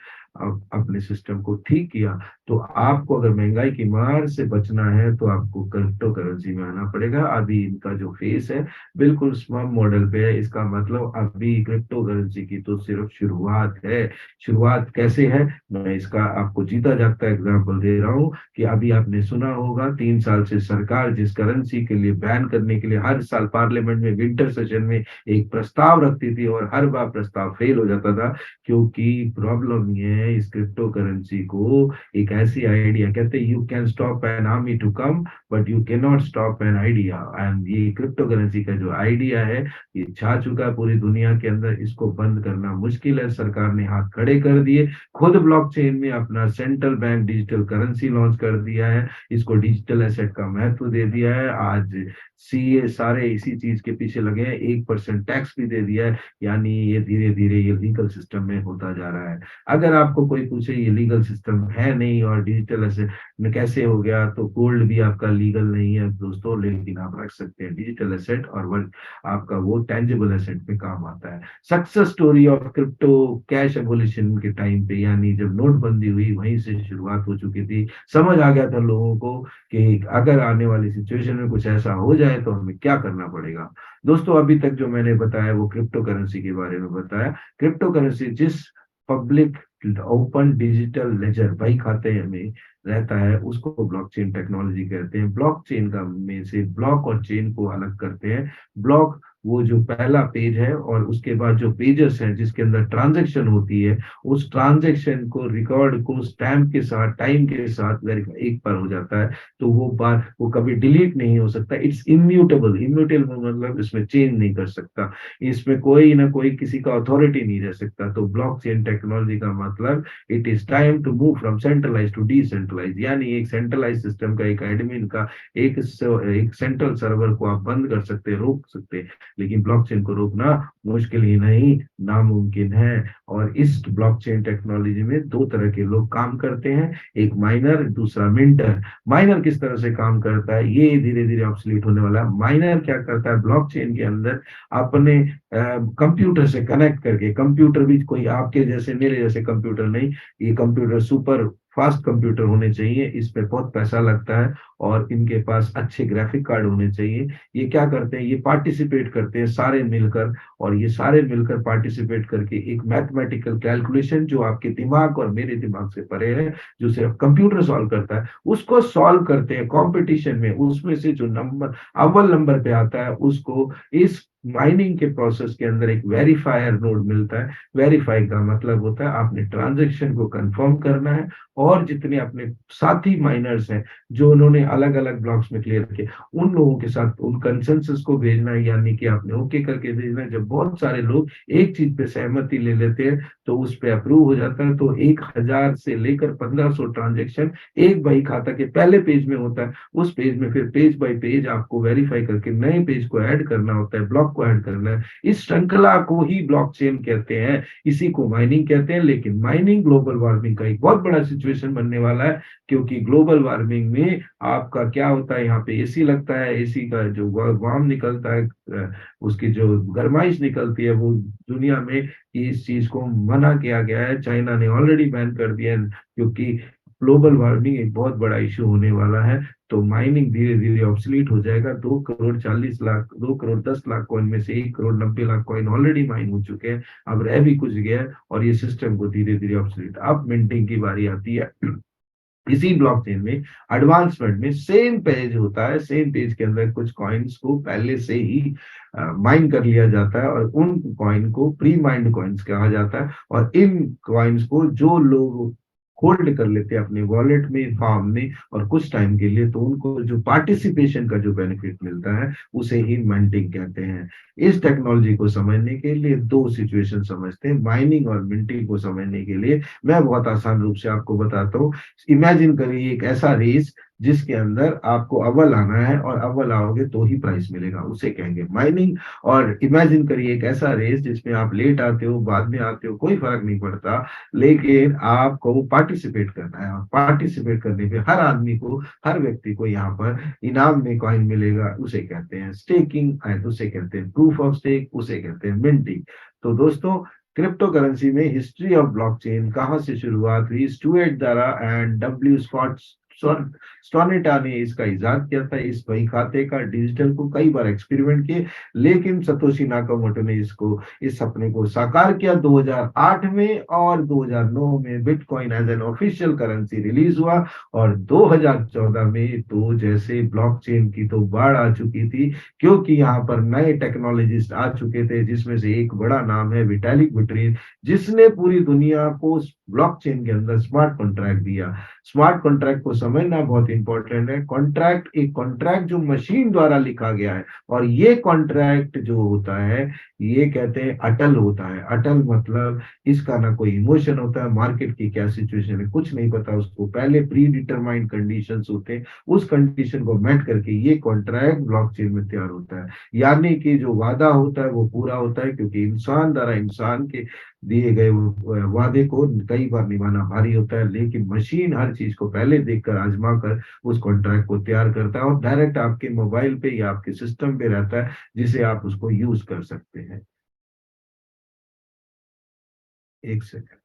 अपने सिस्टम को ठीक किया। तो आपको अगर महंगाई की मार से बचना है तो आपको क्रिप्टो करेंसी में आना पड़ेगा। अभी इनका जो फेस है बिल्कुल स्मॉल मॉडल पे है, इसका मतलब अभी क्रिप्टो करेंसी की तो सिर्फ शुरुआत है। शुरुआत कैसे है, मैं इसका आपको जीता जागता एग्जांपल दे रहा हूँ कि अभी आपने सुना होगा 3 साल से सरकार जिस करेंसी के लिए बैन करने के लिए हर साल पार्लियामेंट में विंटर सेशन में एक प्रस्ताव रखती थी और हर बार प्रस्ताव फेल हो जाता था, क्योंकि प्रॉब्लम ये है इस क्रिप्टो करेंसी को, एक ऐसी आइडिया कहते हैं you can stop an army to come but you can not stop an idea. And ये क्रिप्टो करेंसी का जो आइडिया है ये छा चुका है पूरी दुनिया के अंदर, इसको बंद करना मुश्किल है। सरकार ने हाथ खड़े कर दिए, खुद ब्लॉकचेन में अपना central bank digital currency launch कर दिया है, इसको डिजिटल एसेट का महत्व दे दिया है। आज सीए सारे इसी चीज के पीछे लगे हैं, 1% टैक्स भी दे दिया है, यानी ये धीरे धीरे ये लीगल सिस्टम में होता जा रहा है। अगर आपको कोई पूछे ये लीगल सिस्टम है नहीं और डिजिटल एसेट में कैसे हो गया, तो गोल्ड भी आपका लीगल नहीं है दोस्तों, लेकिन आप रख सकते हैं डिजिटल एसेट और वर्ल्ड आपका वो टेंजिबल एसेट में काम आता है। Success story of crypto cash evolution के टाइम पे, यानी जब नोटबंदी हुई वहीं से शुरुआत हो चुकी थी। समझ आ गया था लोगों को कि अगर आने वाली सिचुएशन में कुछ ऐसा हो जाए तो हमें क्या करना पड़ेगा। दोस्तों अभी तक जो मैंने बताया वो क्रिप्टो करेंसी के बारे में बताया। क्रिप्टो करेंसी जिस पब्लिक ओपन डिजिटल लेजर बही खाते में रहता है उसको ब्लॉकचेन टेक्नोलॉजी कहते हैं। ब्लॉकचेन का में से ब्लॉक और चेन को अलग करते हैं। ब्लॉक वो जो पहला पेज है और उसके बाद जो पेजेस हैं जिसके अंदर ट्रांजैक्शन होती है, उस ट्रांजैक्शन को रिकॉर्ड को स्टैम्प के साथ टाइम के साथ वेरीफाई एक बार हो जाता है, तो वो बार वो कभी डिलीट नहीं हो सकता। इट्स इम्यूटेबल, इम्यूटेबल मतलब इसमें चेंज नहीं कर सकता, इसमें कोई ना कोई किसी का अथॉरिटी नहीं रह सकता। तो ब्लॉकचेन टेक्नोलॉजी का मतलब it is time to move from centralise to decentralise, यानी एक सेंट्रलाइज सिस्टम का एक एडमिन का एक सेंट्रल सर्वर को आप बंद कर सकते हैं, रोक सकते हैं, लेकिन ब्लॉकचेन को रोकना मुश्किल ही नहीं नामुमकिन है। और इस ब्लॉकचेन टेक्नोलॉजी में दो तरह के लोग काम करते हैं, एक माइनर दूसरा मिंटर। माइनर किस तरह से काम करता है ये धीरे धीरे ऑब्सोलीट होने वाला है। माइनर क्या करता है ब्लॉकचेन के अंदर अपने कंप्यूटर से कनेक्ट करके, कंप्यूटर भी कोई आपके जैसे मेरे जैसे कंप्यूटर नहीं, ये कंप्यूटर सुपर फास्ट कंप्यूटर होने चाहिए, इस पे बहुत पैसा लगता है और इनके पास अच्छे ग्राफिक कार्ड होने चाहिए। ये क्या करते हैं, ये पार्टिसिपेट करते हैं सारे मिलकर, और ये सारे मिलकर पार्टिसिपेट करके एक मैथमेटिकल कैलकुलेशन जो आपके दिमाग और मेरे दिमाग से परे है, जो सिर्फ कंप्यूटर सॉल्व करता है, उसको सॉल्व करते हैं कंपटीशन में। उसमें से जो नंबर अव्वल नंबर पे आता है उसको इस माइनिंग के प्रोसेस के अंदर एक वेरीफायर नोड मिलता है। वेरीफाई का मतलब होता है आपने ट्रांजैक्शन को कंफर्म करना है, और जितने अपने साथी माइनर्स हैं जो उन्होंने अलग अलग ब्लॉक्स में क्लियर किए, उन लोगों के साथ उन कंसेंसस को भेजना है, यानी कि आपने ओके करके भेजना है। जब बहुत सारे लोग एक चीज पे सहमति ले लेते हैं तो उस पे अप्रूव हो जाता है। तो 1000 से लेकर 1500 ट्रांजेक्शन एक बही खाता के पहले पेज में होता है। उस पेज में फिर पेज बाय पेज आपको वेरीफाई करके नए पेज को ऐड करना होता है, ब्लॉक को ऐड करना है। इस श्रृंखला को ही ब्लॉकचेन कहते हैं, इसी को माइनिंग कहते हैं। लेकिन माइनिंग ग्लोबल वार्मिंग का एक बहुत बड़ा सिचुएशन बनने वाला है, क्योंकि ग्लोबल वार्मिंग में आपका क्या होता है, यहाँ पे एसी लगता है, एसी का जो वार्म निकलता है, उसकी जो गर्माइश निकलती है, वो दुनिया में इस चीज को मना किया गया है। चाइना ने ऑलरेडी बैन कर दिया है, क्योंकि ग्लोबल वार्मिंग एक बहुत बड़ा इशू होने वाला है। तो माइनिंग धीरे धीरे ऑब्सोलीट हो जाएगा। 2 करोड़ 40 लाख 2 करोड़ 10 लाख कॉइन में से 1 crore 90 lakh coin already mine हो चुके हैं, अब रह भी कुछ गया है, और ये सिस्टम को धीरे धीरे ऑब्सोलीट। अब मिंटिंग की बारी आती है। इसी ब्लॉकचेन में एडवांसमेंट में सेम पेज होता है, सेम पेज के अंदर कुछ कॉइन्स को पहले से ही माइन कर लिया जाता है, और उन कॉइन को प्री माइंड कॉइन्स कहा जाता है। और इन कॉइन्स को जो लोग होल्ड कर लेते हैं अपने वॉलेट में, फार्म में, और कुछ टाइम के लिए, तो उनको जो पार्टिसिपेशन का जो बेनिफिट मिलता है उसे ही मिंटिंग कहते हैं। इस टेक्नोलॉजी को समझने के लिए दो सिचुएशन समझते हैं, माइनिंग और मिंटिंग को समझने के लिए मैं बहुत आसान रूप से आपको बताता हूँ। इमेजिन करिए एक ऐसा रेस जिसके अंदर आपको अव्वल आना है और अव्वल आओगे तो ही प्राइस मिलेगा, उसे कहेंगे माइनिंग। और इमेजिन करिए एक ऐसा रेस जिसमें आप लेट आते हो, बाद में आते हो, कोई फर्क नहीं पड़ता, लेकिन आपको पार्टिसिपेट करना है। और पार्टिसिपेट करने पे हर आदमी को, हर व्यक्ति को यहाँ पर इनाम में कॉइन मिलेगा, उसे कहते हैं स्टेकिंग एंड उसे कहते हैं प्रूफ ऑफ स्टेक, उसे कहते हैं मिंटिंग। तो दोस्तों, क्रिप्टो करेंसी में हिस्ट्री ऑफ ब्लॉकचेन कहाँ से शुरुआत हुई, स्टुअर्ट दारा एंड डब्ल्यू स्कॉट स्टोनेटा ने इसका इजाद किया था। इस बही खाते का डिजिटल को कई बार एक्सपेरिमेंट किए, लेकिन सतोशी नाकामोटो ने इस सपने को साकार किया 2008 में। और 2009 में bitcoin as an official currency release हुआ। और 2014 में तो जैसे ब्लॉकचेन की तो बाढ़ आ चुकी थी, क्योंकि यहाँ पर नए टेक्नोलॉजिस्ट आ चुके थे, जिसमें से एक बड़ा नाम है विटालिक बुटेरिन, जिसने पूरी दुनिया को ब्लॉकचेन के अंदर स्मार्ट कॉन्ट्रैक्ट दिया। स्मार्ट कॉन्ट्रैक्ट को समझना बहुत इंपॉर्टेंट है। कॉन्ट्रैक्ट एक कॉन्ट्रैक्ट जो मशीन द्वारा लिखा गया है, और ये कॉन्ट्रैक्ट जो होता है ये कहते हैं अटल होता है। अटल मतलब इसका ना कोई इमोशन होता है, मार्केट की क्या सिचुएशन है कुछ नहीं पता उसको, पहले प्री डिटरमाइंड कंडीशंस होते हैं, उस कंडीशन को मेट करके ये कॉन्ट्रैक्ट ब्लॉकचेन में तैयार होता है। यानी कि जो वादा होता है वो पूरा होता है, क्योंकि इंसान द्वारा इंसान के दिए गए वादे को कई बार निभाना भारी होता है, लेकिन मशीन हर चीज को पहले देखकर आजमा कर उस कॉन्ट्रैक्ट को तैयार करता है और डायरेक्ट आपके मोबाइल पे या आपके सिस्टम पे रहता है, जिसे आप उसको यूज कर सकते हैं। एक सेकंड।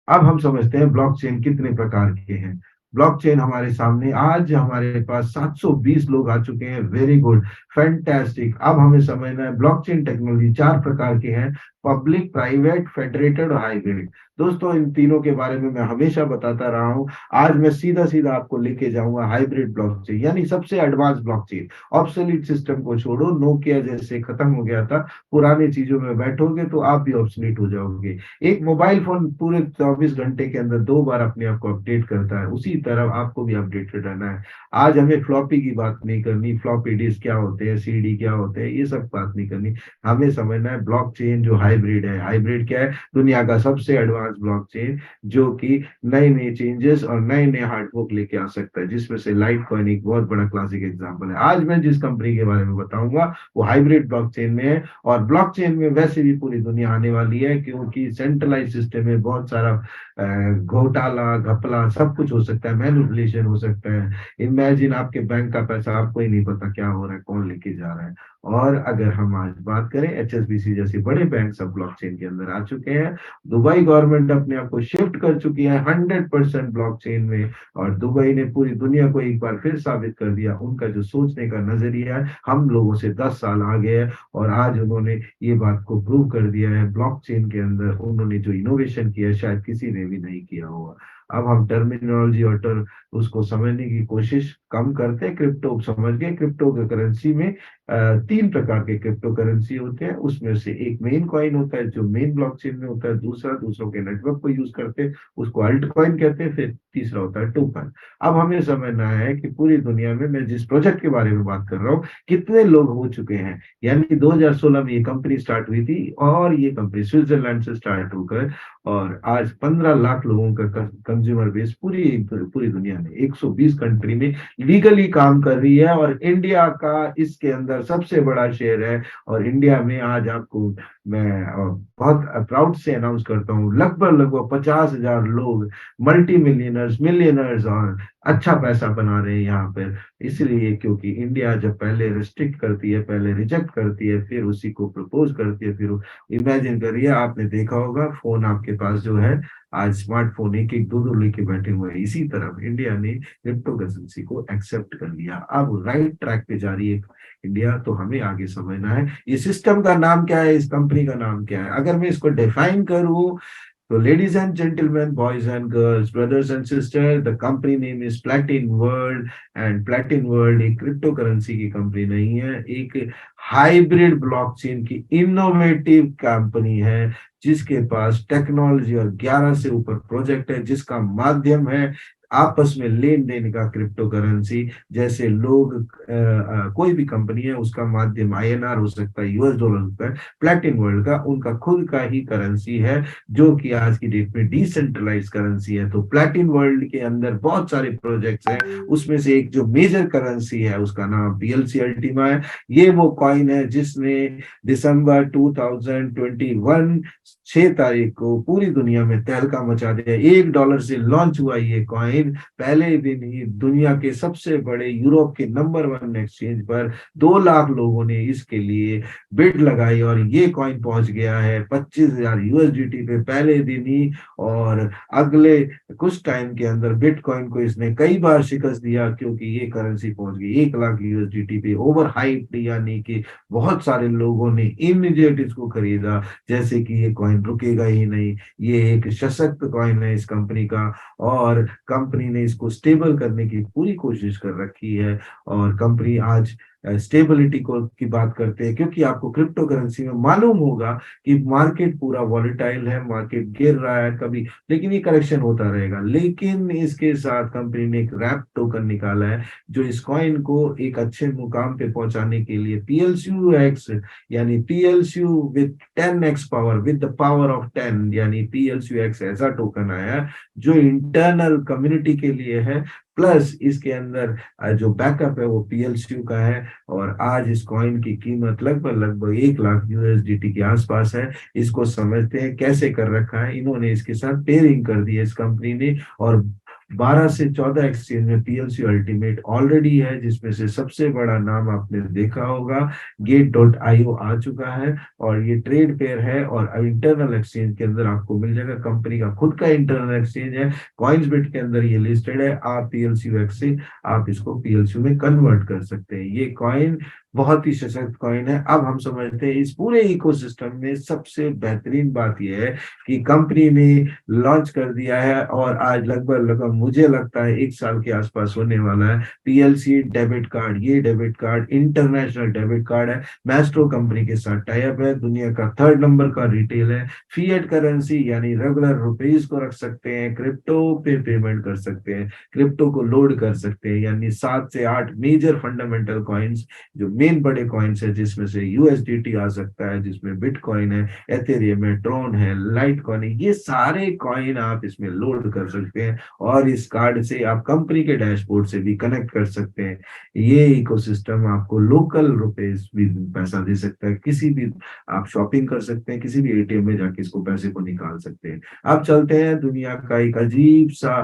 अब हम समझते हैं ब्लॉकचेन कितने प्रकार के हैं। ब्लॉकचेन हमारे सामने आज हमारे पास 720 लोग आ चुके हैं। Very good, fantastic. अब हमें समझना है ब्लॉकचेन टेक्नोलॉजी चार प्रकार के हैं, पब्लिक, प्राइवेट, फेडरेटेड और हाइब्रिड। दोस्तों, इन तीनों के बारे में मैं हमेशा बताता रहा हूं। आज मैं सीधा सीधा आपको लेके जाऊंगा हाइब्रिड ब्लॉकचेन, यानी सबसे एडवांस ब्लॉकचेन। ऑब्सोलीट सिस्टम को छोड़ो, नोकिया जैसे खत्म हो गया था, पुरानी चीजों में बैठोगे तो आप भी ऑब्सोलीट हो जाओगे। एक मोबाइल फोन पूरे 24 घंटे के अंदर 2 बार अपने आप को अपडेट करता है, उसी तरह आपको भी अपडेटेड रहना है। आज हमें फ्लॉपी की बात नहीं करनी, फ्लॉपी डिस्क क्या होते हैं, सीडी क्या होते हैं, ये सब बात नहीं करनी। हमें समझना है ब्लॉकचेन जो हाइब्रिड है। हाइब्रिड क्या है? दुनिया का सबसे एडवांस ब्लॉकचेन, जो कि नए नए चेंजेस और नए नए हार्डवर्क लेके आ सकता है, जिसमें से लाइट कॉइन एक बहुत बड़ा क्लासिक एग्जाम्पल है। आज मैं जिस कंपनी के बारे में बताऊंगा वो हाइब्रिड ब्लॉकचेन में है। और ब्लॉकचेन में वैसे भी पूरी दुनिया आने वाली है, क्योंकि सेंट्रलाइज सिस्टम में बहुत सारा घोटाला घपला सब कुछ हो सकता है, मैनिपुलेशन हो सकता है। इमेजिन आपके बैंक का पैसा आपको ही नहीं पता क्या हो रहा है, कौन लेके जा रहा है। और अगर हम आज बात करें, एचएसबीसी जैसे बड़े बैंक सब ब्लॉकचेन के अंदर आ चुके हैं। दुबई गवर्नमेंट अपने आप को शिफ्ट कर चुकी है 100% ब्लॉकचेन में। और दुबई ने पूरी दुनिया को एक बार फिर साबित कर दिया, उनका जो सोचने का नजरिया है हम लोगों से 10 साल आगे है। और आज उन्होंने ये बात को प्रूव कर दिया है, ब्लॉकचेन के अंदर उन्होंने जो इनोवेशन किया है शायद किसी ने भी नहीं किया होगा। अब हम टर्मिनोलॉजी और उसको समझने की कोशिश कम करते हैं। क्रिप्टो समझ गए। क्रिप्टो करेंसी में 3 प्रकार के क्रिप्टो करेंसी होते हैं। उसमें से एक मेन कॉइन होता है जो मेन ब्लॉकचेन में होता है, दूसरा दूसरों के नेटवर्क को यूज करते हैं, उसको अल्ट कॉइन कहते हैं, फिर तीसरा होता है टोकन। अब हमें समझना है कि पूरी दुनिया में मैं जिस प्रोजेक्ट के बारे में बात कर रहा हूँ कितने लोग हो चुके हैं। यानी 2016 में ये कंपनी स्टार्ट हुई थी, और ये कंपनी स्विट्जरलैंड से स्टार्ट होकर और आज 15 लाख लोगों का कंज्यूमर बेस पूरी पूरी दुनिया में 120 कंट्री में लीगली काम कर रही है। और इंडिया का इसके अंदर सबसे बड़ा शेयर है। और इंडिया में आज आपको मैं बहुत प्राउड से अनाउंस करता हूँ, लगभग लगभग 50,000 लोग मल्टी मिलियनर्स, मिलियनर्स और अच्छा पैसा बना रहे हैं यहाँ पर। इसलिए क्योंकि इंडिया जब पहले रिस्ट्रिक्ट करती है, पहले रिजेक्ट करती है, फिर उसी को प्रपोज करती है, फिर इमेजिन करिए, आपने देखा होगा फोन आपके पास जो है, आज स्मार्टफोन एक एक दो दो लेके बैठे हुए हैं। इसी तरह इंडिया ने क्रिप्टो करेंसी को एक्सेप्ट कर लिया, अब राइट ट्रैक पे जा रही है इंडिया। तो हमें आगे समझना है ये सिस्टम का नाम क्या है, इस कंपनी का नाम क्या है। अगर मैं इसको डिफाइन करूं तो ladies and gentleman, boys and girls, brothers and sister, the company name is प्लेटिन world. And प्लेटिन world एक क्रिप्टो करेंसी की कंपनी नहीं है, एक हाइब्रिड ब्लॉकचेन की इनोवेटिव कंपनी है, जिसके पास टेक्नोलॉजी और 11 से ऊपर प्रोजेक्ट है, जिसका माध्यम है आपस में लेन देन का क्रिप्टो करेंसी। जैसे लोग कोई भी कंपनी है उसका माध्यम आईएनआर हो सकता है, यूएस डॉलर होता है, प्लेटिन वर्ल्ड का उनका खुद का ही करेंसी है जो कि आज की डेट में डिसेंट्रलाइज करेंसी है। तो प्लेटिन वर्ल्ड के अंदर बहुत सारे प्रोजेक्ट्स हैं, उसमें से एक जो मेजर करेंसी है उसका नाम पीएलसी अल्टीमा है। ये वो कॉइन है जिसने दिसंबर 2021 6 तारीख को पूरी दुनिया में तहलका मचा दिया। $1 से लॉन्च हुआ ये कॉइन, पहले दिन ही दुनिया के सबसे बड़े यूरोप के नंबर 1 एक्सचेंज पर 2 लाख लोगों ने इसके लिए बिड लगाई और ये कॉइन पहुंच गया है 25,000 यूएसडीटी पे पहले दिन ही। और अगले कुछ टाइम के अंदर बिटकॉइन को इसने कई बार शिकस्त दिया क्योंकि ये करेंसी पहुंच गई 1 लाख यूएसडीटी पे। ओवर हाइप यानी कि बहुत सारे लोगों ने इमीडिएट इसको खरीदा जैसे कि ये कॉइन रुकेगा ही नहीं। ये एक सशक्त कॉइन है इस कंपनी का और कंपनी ने इसको स्टेबल करने की पूरी कोशिश कर रखी है। और कंपनी आज स्टेबिलिटी को की बात करते हैं क्योंकि आपको क्रिप्टो करेंसी में मालूम होगा कि मार्केट पूरा वॉलेटाइल है, मार्केट गिर रहा है कभी, लेकिन ये करेक्शन होता रहेगा। लेकिन इसके साथ कंपनी ने एक रैप टोकन निकाला है जो इस कॉइन को एक अच्छे मुकाम पे पहुंचाने के लिए पीएलसीयू एक्स यानी PLCU with 10x power with the power of 10 यानी पीएलसीयू एक्स ऐसा टोकन आया जो इंटरनल कम्युनिटी के लिए है, प्लस इसके अंदर जो बैकअप है वो पीएलसीयू का है। और आज इस कॉइन की कीमत लगभग लगभग 1 लाख यूएसडीटी के आसपास है। इसको समझते हैं कैसे कर रखा है इन्होंने, इसके साथ पेयरिंग कर दी है इस कंपनी ने और 12 से 14 एक्सचेंज में पीएलसी अल्टीमेट ऑलरेडी है, जिसमें से सबसे बड़ा नाम आपने देखा होगा गेट.io आ चुका है और ये ट्रेड पेयर है और इंटरनल एक्सचेंज के अंदर आपको मिल जाएगा। कंपनी का खुद का इंटरनल एक्सचेंज है, कॉइन्सबिट के अंदर ये लिस्टेड है। आप पीएलसी एक्स से आप इसको पीएलसी में कन्वर्ट कर सकते हैं। ये कॉइन बहुत ही सशक्त कॉइन है। अब हम समझते हैं इस पूरे इकोसिस्टम में सबसे बेहतरीन बात यह है कि कंपनी ने लॉन्च कर दिया है और आज लगभग लगभग मुझे लगता है 1 साल के आसपास होने वाला है। पीएलसी डेबिट कार्ड, ये debit card international debit card है, मैस्ट्रो कंपनी के साथ टाई अप है, दुनिया का 3rd नंबर का रिटेल है। फिएट करेंसी यानी रेगुलर रुपीज को रख सकते हैं, क्रिप्टो पे पेमेंट कर सकते हैं, क्रिप्टो को लोड कर सकते हैं, यानी 7 से 8 मेजर फंडामेंटल कॉइन्स जो मेन बड़े कॉइन्स है, जिसमें से यूएसडीटी आ सकता है, जिसमें बिटकॉइन है, एथेरियम है, ट्रोन है, लाइट कॉइन है, ये सारे कॉइन आप इसमें लोड कर सकते हैं और इस कार्ड से आप कंपनी के डैशबोर्ड से भी कनेक्ट कर सकते हैं। ये इकोसिस्टम आपको लोकल रुपीस भी पैसा दे सकता है, किसी भी आप शॉपिंग कर सकते हैं, किसी भी एटीएम में जाके इसको पैसे को निकाल सकते हैं। अब चलते हैं दुनिया का एक अजीब सा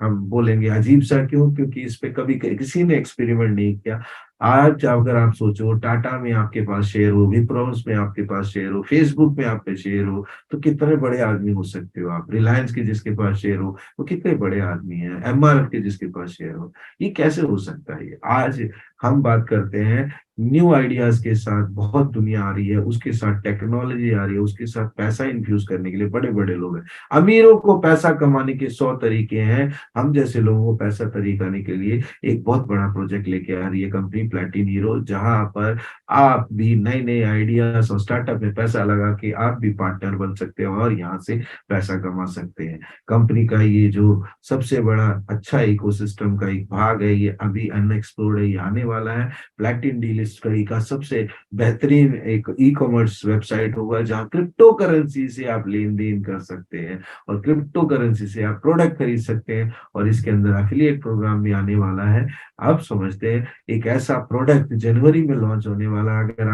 हम बोलेंगे अजीब सा क्यों, क्योंकि इस पे कभी किसी ने एक्सपेरिमेंट नहीं किया। आज अगर आप सोचो टाटा में आपके पास शेयर हो, विप्रोस में आपके पास शेयर हो, फेसबुक में आपके शेयर हो, तो कितने बड़े आदमी हो सकते हो आप। रिलायंस के जिसके पास शेयर हो वो कितने बड़े आदमी हैं, एमआरएफ के जिसके पास शेयर हो, ये कैसे हो सकता है। आज हम बात करते हैं न्यू आइडियाज के साथ, बहुत दुनिया आ रही है, उसके साथ टेक्नोलॉजी आ रही है, उसके साथ पैसा इन्फ्यूज करने के लिए बड़े बड़े लोग हैं। अमीरों को पैसा कमाने के 100 तरीके हैं, हम जैसे लोगों को पैसा तरीकाने के लिए एक बहुत बड़ा प्रोजेक्ट लेके आ रही है कंपनी प्लेटिन हीरो, जहां पर आप भी नए नए आइडियाज और स्टार्टअप में पैसा लगा के आप भी पार्टनर बन सकते हैं और यहाँ से पैसा कमा सकते हैं। कंपनी का ये जो सबसे बड़ा अच्छा इकोसिस्टम का एक भाग है, ये अभी अनएक्सप्लोर्ड है, ये आने वाला है। प्लेटिन डी लिस्ट का सबसे बेहतरीन एक ई कॉमर्स वेबसाइट होगा जहां क्रिप्टो करेंसी से आप लेन देन कर सकते हैं और क्रिप्टो करेंसी से आप प्रोडक्ट खरीद सकते हैं और इसके अंदर एफिलिएट प्रोग्राम भी आने वाला है। आप समझते हैं एक ऐसा प्रोडक्ट जनवरी में लॉन्च होने वाला है। अगर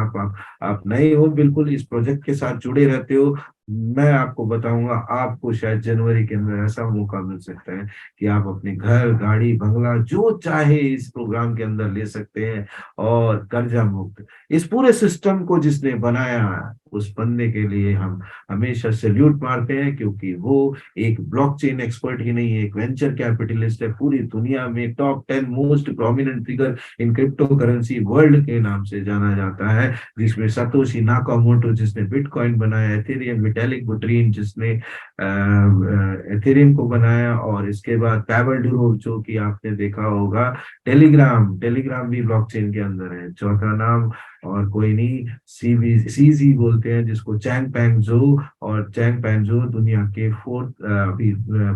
आप नए हो, बिल्कुल इस प्रोजेक्ट के साथ जुड़े रहते हो, मैं आपको बताऊंगा आपको शायद जनवरी के अंदर ऐसा मौका मिल सकता है कि आप अपने घर, गाड़ी, बंगला जो चाहे इस प्रोग्राम के अंदर ले सकते हैं और कर्जा मुक्त। इस पूरे सिस्टम को जिसने बनाया उस बंदे के लिए हम हमेशा सैल्यूट मारते हैं, क्योंकि वो एक ब्लॉकचेन एक्सपर्ट ही नहीं है, एक वेंचर कैपिटलिस्ट है, पूरी दुनिया में top 10 most prominent figure in crypto currency world के नाम से जाना जाता है, जिसमें सतोशी नाकामोटो जिसने बिटकॉइन बनाया, एथेरियम विटालिक बुटेरिन जिसने एथेरियम को बनाया, और इसके बाद पैवेल डुरोव जो कि आपने देखा होगा टेलीग्राम भी ब्लॉकचेन के अंदर है। चौथा नाम और कोई नहीं, CZ बोलते हैं जिसको, चैंग पैंग जो। और चैंग पैंग जो दुनिया के अभी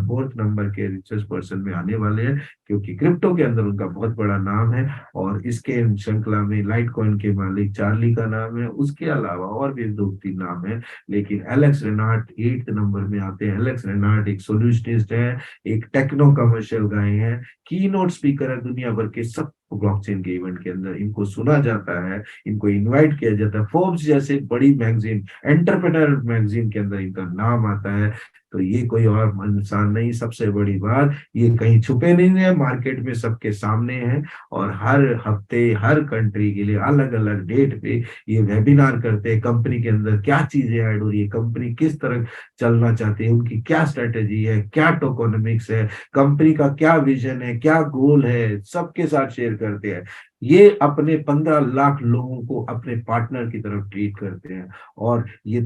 फोर्थ नंबर के रिचेस्ट पर्सन में आने वाले हैं, क्योंकि क्रिप्टो के अंदर उनका बहुत बड़ा नाम है। और इसके श्रृंखला में लाइट कॉइन के मालिक चार्ली का नाम है, उसके अलावा और भी दो तीन नाम है। लेकिन एलेक्स रेनार्ड 8 नंबर में आते हैं। एलेक्स रेनार्ड एक सोल्यूशनिस्ट है, एक टेक्नो कमर्शियल गाय है, की नोट स्पीकर है दुनिया भर के सब ब्लॉकचेन के इवेंट के अंदर इनको सुना जाता है, इनको इनवाइट किया जाता है। फोर्ब्स जैसे बड़ी मैगजीन, एंटरप्रेन्योर मैगजीन के अंदर इनका नाम आता है। तो ये कोई और इंसान नहीं, सबसे बड़ी बात, ये कहीं छुपे नहीं है, मार्केट में सबके सामने है। और हर हफ्ते हर कंट्री के लिए अलग अलग डेट पे ये वेबिनार करते हैं, कंपनी के अंदर क्या चीजें ऐड हो रही है, कंपनी किस तरह चलना चाहती है, उनकी क्या स्ट्रेटेजी है, क्या टोकोनॉमिक्स है, कंपनी का क्या विजन है, क्या गोल है, सबके साथ शेयर करते हैं। ये अपने 15 लाख लोगों को अपने पार्टनर की तरफ ट्रीट करते हैं। और ये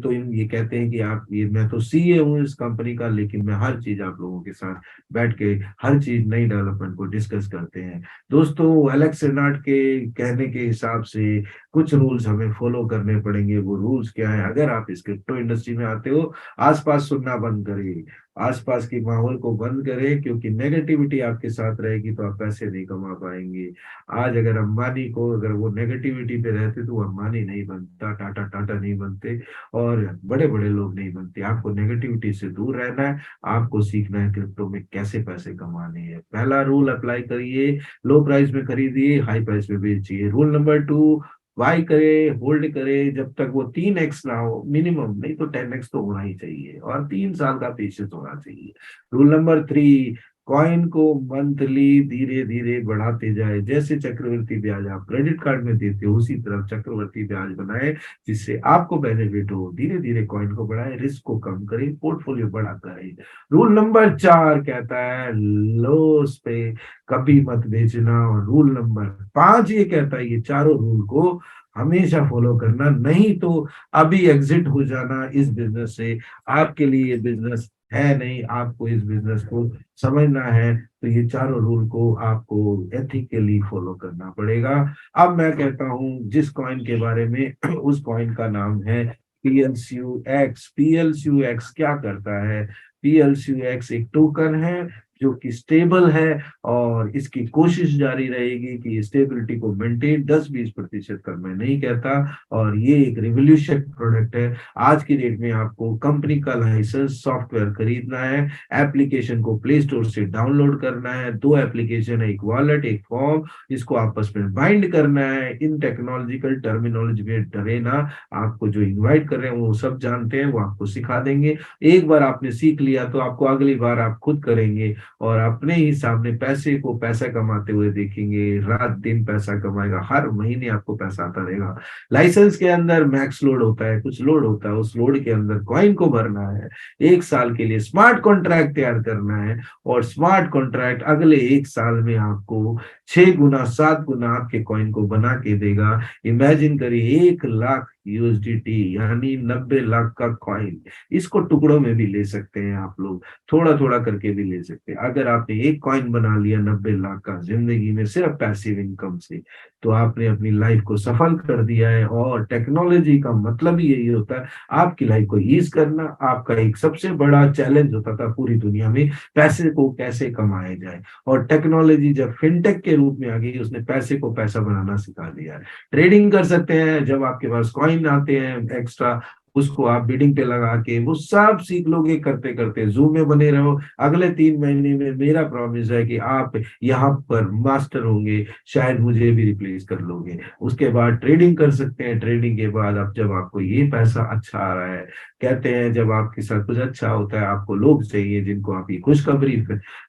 कहते हैं कि आप, ये मैं तो सीए हूँ इस कंपनी का, लेकिन मैं हर चीज आप लोगों के साथ बैठ के हर चीज नई डेवलपमेंट को डिस्कस करते हैं। दोस्तों, एलेक्स रेनार्ड के कहने के हिसाब से कुछ रूल्स हमें फॉलो करने पड़ेंगे। वो रूल्स क्या है? अगर आप इस क्रिप्टो इंडस्ट्री में आते हो, आसपास सुनना बंद करिए, आसपास की माहौल को बंद करें, क्योंकि नेगेटिविटी आपके साथ रहेगी तो आप पैसे नहीं कमा पाएंगे। आज अगर अंबानी को, अगर वो नेगेटिविटी पे रहते तो वो अंबानी नहीं बनता, टाटा टाटा नहीं बनते, और बड़े बड़े लोग नहीं बनते। आपको नेगेटिविटी से दूर रहना है, आपको सीखना है क्रिप्टो में कैसे पैसे कमाने हैं। पहला रूल अप्लाई करिए, लो प्राइस में खरीदिए, हाई प्राइस में बेचिए। रूल नंबर 2, बाई करे, होल्ड करे जब तक वो 3x ना हो मिनिमम, नहीं तो 10x तो होना ही चाहिए, और 3 साल का पेशेंस होना चाहिए। रूल नंबर 3, कॉइन को मंथली धीरे धीरे बढ़ाते जाए। जैसे चक्रवर्ती ब्याज आप क्रेडिट कार्ड में देते हो, उसी तरह चक्रवर्ती ब्याज बनाए, जिससे आपको बेनिफिट हो। धीरे धीरे कॉइन को बढ़ाए, रिस्क को कम करें, पोर्टफोलियो बड़ा करें। रूल नंबर 4 कहता है लॉस पे कभी मत बेचना। और रूल नंबर 5 ये कहता है, ये चारों रूल को हमेशा फॉलो करना, नहीं तो अभी एग्जिट हो जाना इस बिजनेस से। आपके लिए ये बिजनेस है नहीं, आपको इस बिजनेस को समझना है, तो ये चारों रूल को आपको एथिकली फॉलो करना पड़ेगा। अब मैं कहता हूं जिस कॉइन के बारे में, उस कॉइन का नाम है PLCUX। PLCUX क्या करता है? PLCUX एक टोकन है जो कि स्टेबल है, और इसकी कोशिश जारी रहेगी कि स्टेबिलिटी को मेंटेन, 10-20% का मैं नहीं कहता। और ये एक रिवोल्यूशन प्रोडक्ट है। आज की डेट में आपको कंपनी का लाइसेंस सॉफ्टवेयर खरीदना है, एप्लीकेशन को प्ले स्टोर से डाउनलोड करना है। 2 एप्लीकेशन है, एक वॉलेट एक फॉर्म, इसको आपस में बाइंड करना है। इन टेक्नोलॉजिकल टर्मिनोलॉजी में डरे ना, आपको जो इन्वाइट कर रहे हैं वो सब जानते हैं, वो आपको सिखा देंगे। एक बार आपने सीख लिया तो आपको अगली बार आप खुद करेंगे, और अपने ही सामने पैसे को पैसा कमाते हुए देखेंगे। रात दिन पैसा कमाएगा, हर महीने आपको पैसा आता रहेगा। लाइसेंस के अंदर मैक्स लोड होता है, कुछ लोड होता है, उस लोड के अंदर कॉइन को भरना है। 1 साल के लिए स्मार्ट कॉन्ट्रैक्ट तैयार करना है, और स्मार्ट कॉन्ट्रैक्ट अगले 1 साल में आपको 6 गुना 7 गुना आपके कॉइन को बना के देगा। इमेजिन करिए, 1 लाख USDT यानी 90 लाख का कॉइन। इसको टुकड़ों में भी ले सकते हैं आप लोग, थोड़ा थोड़ा करके भी ले सकते हैं। अगर आपने एक कॉइन बना लिया 90 लाख का जिंदगी में सिर्फ पैसिव इनकम से, तो आपने अपनी लाइफ को सफल कर दिया है। और टेक्नोलॉजी का मतलब ही यही होता है, आपकी लाइफ को ईज करना। आपका एक सबसे बड़ा चैलेंज होता था पूरी दुनिया में, पैसे को कैसे कमाया जाए, और टेक्नोलॉजी जब फिनटेक के रूप में आ गई, उसने पैसे को पैसा बनाना सिखा दिया है। ट्रेडिंग कर सकते हैं, जब आपके पास कॉइन आते हैं एक्स्ट्रा, उसको आप बिडिंग पे लगा के वो सब सीख लोगे। करते करते जूम में बने रहो, अगले 3 महीने में मेरा प्रॉमिस है कि आप यहाँ पर मास्टर होंगे, शायद मुझे भी रिप्लेस कर लोगे। उसके बाद ट्रेडिंग कर सकते हैं। ट्रेडिंग के बाद अब जब आपको ये पैसा अच्छा आ रहा है, कहते हैं जब आपके साथ कुछ अच्छा होता है, आपको लोग चाहिए जिनको आप ये खुशखबरी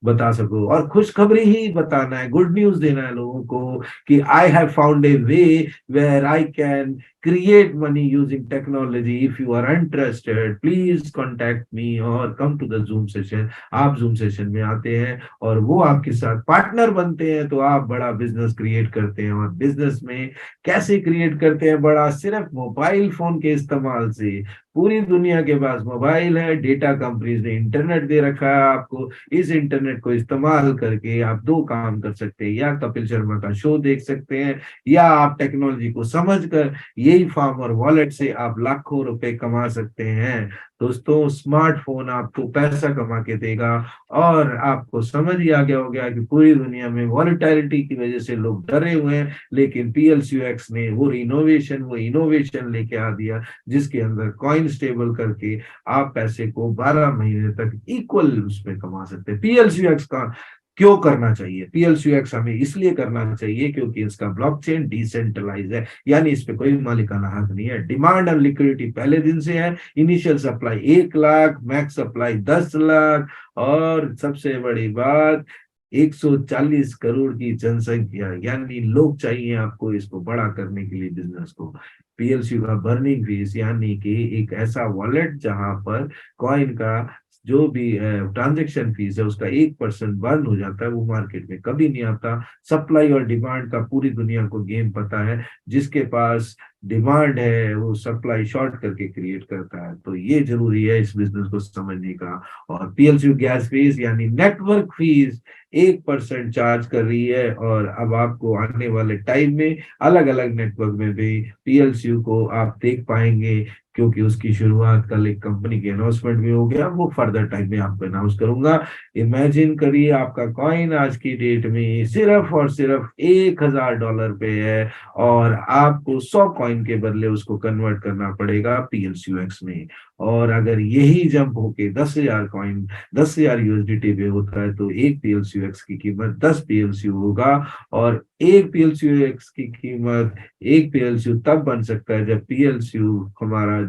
बता सको, और खुशखबरी ही बताना है, गुड न्यूज देना है लोगों को कि I have found a way where I can create money using technology. If you are interested, please contact me or come to the Zoom session. आप Zoom session में आते हैं और वो आपके साथ पार्टनर बनते हैं, तो आप बड़ा बिजनेस क्रिएट करते हैं। और बिजनेस में कैसे क्रिएट करते हैं बड़ा? सिर्फ मोबाइल फोन के इस्तेमाल से। पूरी दुनिया के पास मोबाइल है, डेटा कंपनीज ने इंटरनेट दे रखा है आपको। इस इंटरनेट को इस्तेमाल करके आप दो काम कर सकते हैं, या कपिल शर्मा का शो देख सकते हैं, या आप टेक्नोलॉजी को समझकर यही फार्म और वॉलेट से आप लाखों रुपए कमा सकते हैं। दोस्तों, स्मार्टफोन आपको पैसा कमा के देगा। और आपको समझ ही आ गया हो गया कि पूरी दुनिया में वॉलेटिलिटी की वजह से लोग डरे हुए हैं, लेकिन पीएलसीयूएक्स ने वो इनोवेशन लेके आ दिया, जिसके अंदर कॉइन स्टेबल करके आप पैसे को 12 महीने तक इक्वल उसमें कमा सकते हैं। पीएलसीयूएक्स का क्यों करना चाहिए? पीएलसीयूएक्स हमें इसलिए करना चाहिए क्योंकि इसका ब्लॉकचेन डिसेंट्रलाइज है, यानी इस पे कोई मालिकाना हक नहीं है। डिमांड और लिक्विडिटी पहले दिन से है। Initial supply 1 lakh, max supply 10 lakh, और सबसे बड़ी बात 140 करोड़ की जनसंख्या, यानी लोग चाहिए आपको इसको बड़ा करने के लिए बिजनेस को। पीएलसी का बर्निंग फीस, यानी कि एक ऐसा वॉलेट जहां पर कॉइन का जो भी ट्रांजैक्शन फीस है उसका 1% बंद हो जाता है, वो मार्केट में कभी नहीं आता। सप्लाई और डिमांड का पूरी दुनिया को गेम पता है। जिसके पास डिमांड है वो सप्लाई शॉर्ट करके क्रिएट करता है। तो ये जरूरी है इस बिजनेस को समझने का। और पीएलसी गैस फीस यानी नेटवर्क फीस 1% चार्ज कर रही है, और अब आपको आने वाले टाइम में अलग अलग नेटवर्क में भी पीएलसी को आप देख पाएंगे, क्योंकि उसकी शुरुआत कल एक कंपनी के अनाउंसमेंट में हो गया। वो फर्दर टाइम में आपको अनाउंस करूंगा। इमेजिन करिए आपका कॉइन आज की डेट में सिर्फ और सिर्फ $1,000 पे है, और आपको 100 कॉइन के बदले उसको कन्वर्ट करना पड़ेगा पीएलसीयूएक्स में। और अगर यही जंप होके 10,000 कॉइन, 10,000 यूएसडीटी पे होता है, तो एक पीएलसीयूएक्स की कीमत 10 पीएलसीयू होगा। और एक पीएलसीयूएक्स की कीमत, एक पीएलसीयू तब बन सकता है जब पीएलसीयू हमारा